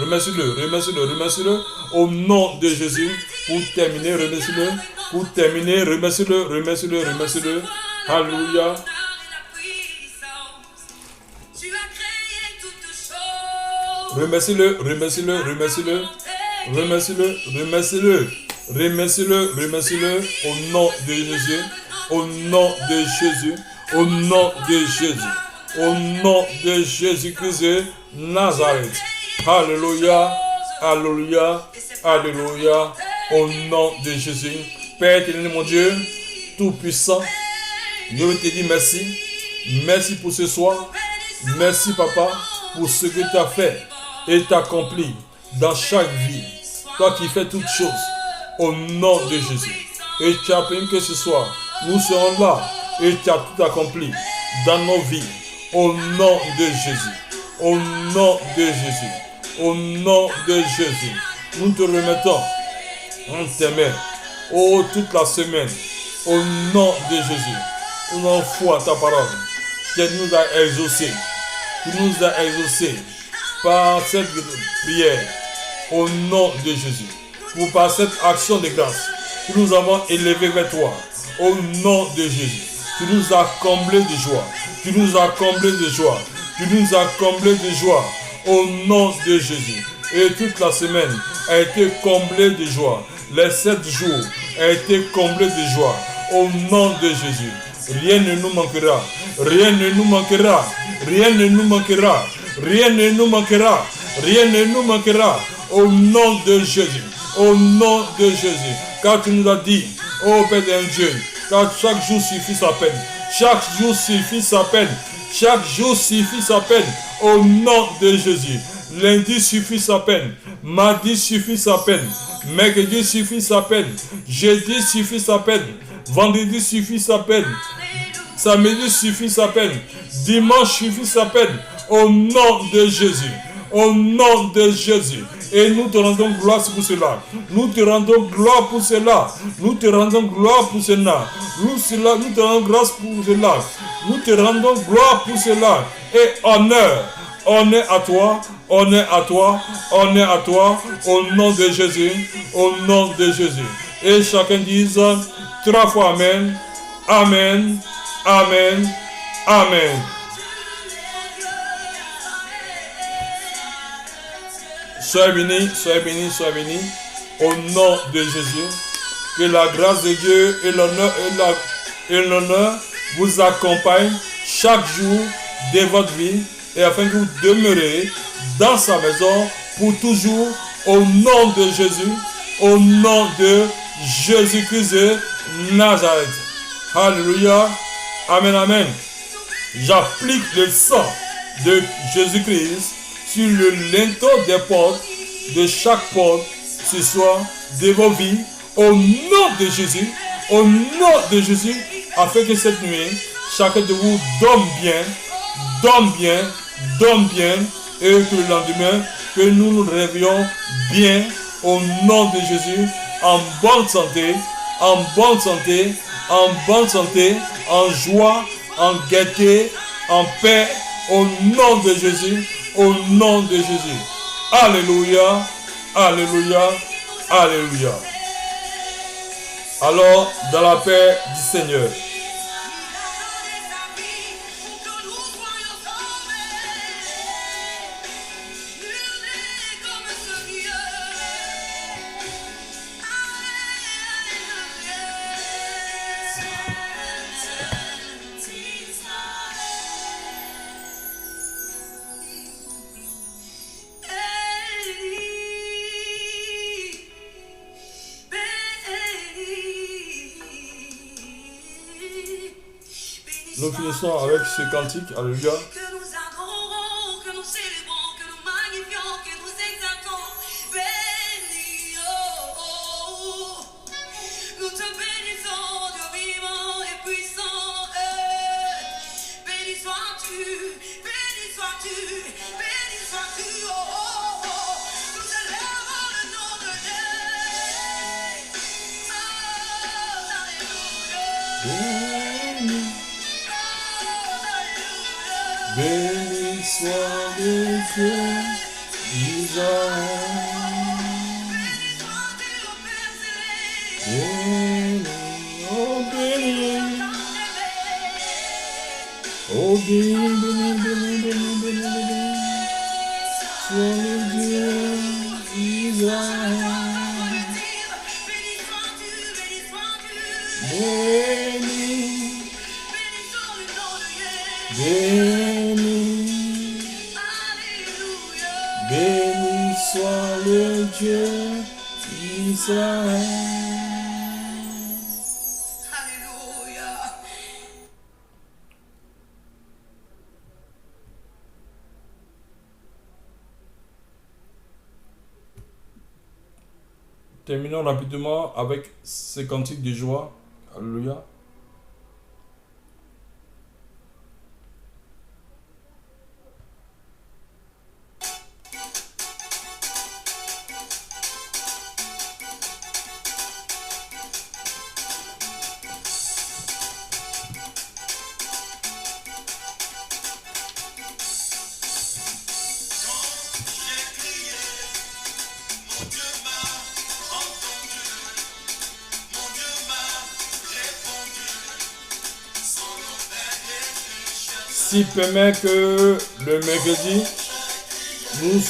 Remercie-le, remercie-le, remercie-le. Au nom de Jésus. Pour terminer, remercie-le. Pour terminer, remercie-le, remercie-le, remercie-le. Alléluia. Remercie-le, remercie-le, remercie-le. Remercie-le, remercie-le. Remercie-le, remercie-le. Au nom de Jésus. Au nom de Jésus. Au nom de Jésus. Au nom de Jésus-Christ de Nazareth. Alléluia. Alléluia. Alléluia. Au nom de Jésus. Père éternel, mon Dieu, tout-puissant, je te dis merci. Merci pour ce soir. Merci, Papa, pour ce que tu as fait et tu as accompli dans chaque vie. Toi qui fais toutes choses, au nom de Jésus. Et tu as permis que ce soir, nous serons là et tu as tout accompli dans nos vies. Au nom de Jésus. Au nom de Jésus. Au nom de Jésus. Nous te remettons en tes mains. Oh, toute la semaine. Au nom de Jésus. Nous avons foi à ta parole. Qui nous a exaucés. Qui nous a exaucés par cette prière. Au nom de Jésus. Ou par cette action de grâce que nous avons élevée vers toi. Au nom de Jésus. Tu nous as comblés de joie. Tu nous as comblés de joie. Tu nous as comblés de joie. Au nom de Jésus. Et toute la semaine a été comblée de joie. Les 7 jours a été comblés de joie. Au nom de Jésus. Rien ne nous manquera. Rien ne nous manquera. Rien ne nous manquera. Rien ne nous manquera. Rien ne nous manquera. Au nom de Jésus. Au nom de Jésus. Car tu nous as dit, ô Père de Dieu, car chaque jour suffit sa peine. Chaque jour suffit sa peine. Chaque jour suffit sa peine. Au nom de Jésus. Lundi suffit sa peine. Mardi suffit sa peine. Mercredi suffit sa peine. Jeudi suffit sa peine. Vendredi suffit sa peine. Samedi suffit sa peine. Dimanche suffit sa peine. Au nom de Jésus. Au nom de Jésus. Et nous te rendons gloire pour cela. Nous te rendons gloire pour cela. Nous te rendons gloire pour cela. Nous te rendons grâce pour cela. Nous te rendons gloire pour cela. Et honneur. Honneur à toi. Honneur à toi. Honneur à toi. Au nom de Jésus. Au nom de Jésus. Et chacun dise 3 fois Amen. Amen. Amen. Amen. Soyez bénis, soyez bénis, soyez bénis. Au nom de Jésus. Que la grâce de Dieu et l'honneur vous accompagnent chaque jour de votre vie. Et afin que vous demeurez dans sa maison pour toujours. Au nom de Jésus. Au nom de Jésus-Christ de Nazareth. Alléluia. Amen, amen. J'applique le sang de Jésus-Christ sur le linteau des portes, de chaque porte, ce soir, de vos vies, au nom de Jésus, au nom de Jésus, afin que cette nuit, chacun de vous dorme bien, et que le lendemain, que nous nous réveillons bien, au nom de Jésus, en bonne santé, en joie, en gaieté, en paix, au nom de Jésus. Au nom de Jésus. Alléluia. Alléluia. Alléluia. Alors, dans la paix du Seigneur. Nous finissons avec ce cantique. Alléluia. Que nous adorons, que nous célébrons, que nous magnifions, que nous exaltons. Béni, oh, oh. Nous te bénissons, Dieu vivant et puissant. Béni sois-tu, béni sois-tu, béni sois-tu, oh, oh, oh. Nous élèvons le nom de Dieu. Oh, alléluia. Béni soit le Dieu d'Israël. Béni, oh béni, oh béni, béni, béni, béni, béni, béni, soit le Dieu d'Israël. Béni, béni, béni soit le Dieu d'Israël. Alléluia. Terminons rapidement avec ces cantiques de joie. Alléluia. S'il permet que le mercredi, nous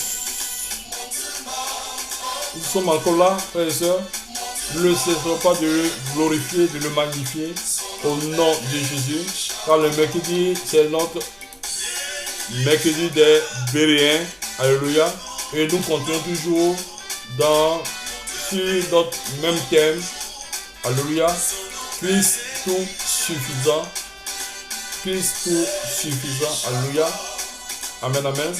sommes encore là, frères et sœurs, ne cesserons pas de le glorifier, de le magnifier au nom de Jésus. Car le mercredi, c'est notre mercredi des Béréens. Alléluia. Et nous continuons toujours sur notre même thème. Alléluia. Christ tout suffisant. Christ tout suffisant. Alléluia. Amen, amen.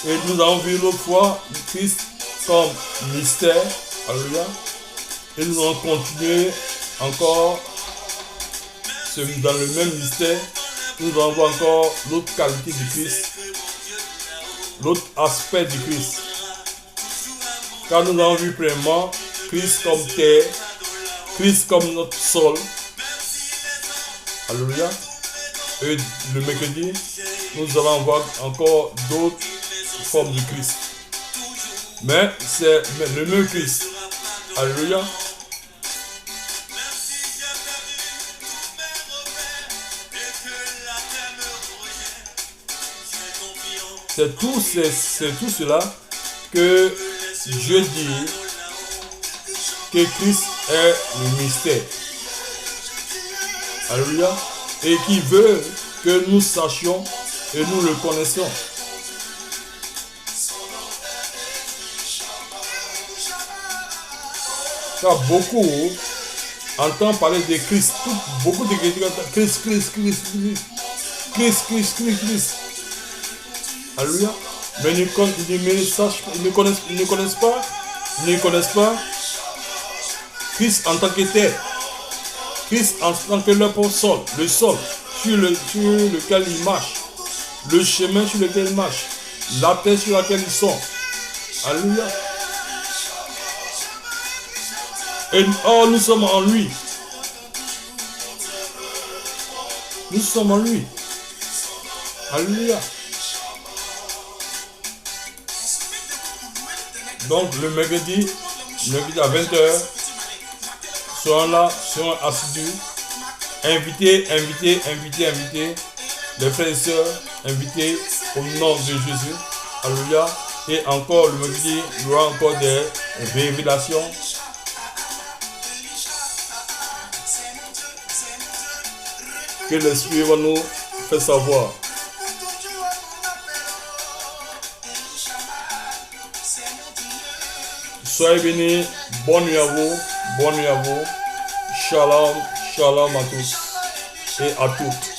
Et nous avons vu l'autre fois Christ comme mystère. Alléluia. Et nous allons continuer encore dans le même mystère. Nous allons voir encore l'autre qualité du Christ. L'autre aspect du Christ. Car nous avons vu premièrement Christ comme terre. Christ comme notre sol. Alléluia. Et le mercredi, nous allons voir encore d'autres formes de Christ. Mais c'est le même Christ. Alléluia. C'est tout cela que Dieu dit que Christ est le mystère. Alléluia. Et qui veut que nous sachions et nous le connaissons. Car beaucoup entendent parler de Christ. Beaucoup de Christ, Christ, Christ, Christ, Christ, Christ, Christ, Christ. Alléluia. Mais ils ne connaissent pas Christ en tant que tel. Christ en tant que leur sol, le sol sur lequel ils marchent, le chemin sur lequel ils marchent, la terre sur laquelle ils sont. Alléluia. Et nous sommes en lui. Nous sommes en lui. Alléluia. Donc le mercredi à 20h, soyons là, soyons assidus. Invitez les frères et sœurs, invitez au nom de Jésus. Alléluia. Et encore, le dit, il y aura encore des révélations. Que l'Esprit va nous faire savoir. Soyez bénis, bonne nuit à vous, Shalom, shalom à tous et à toutes.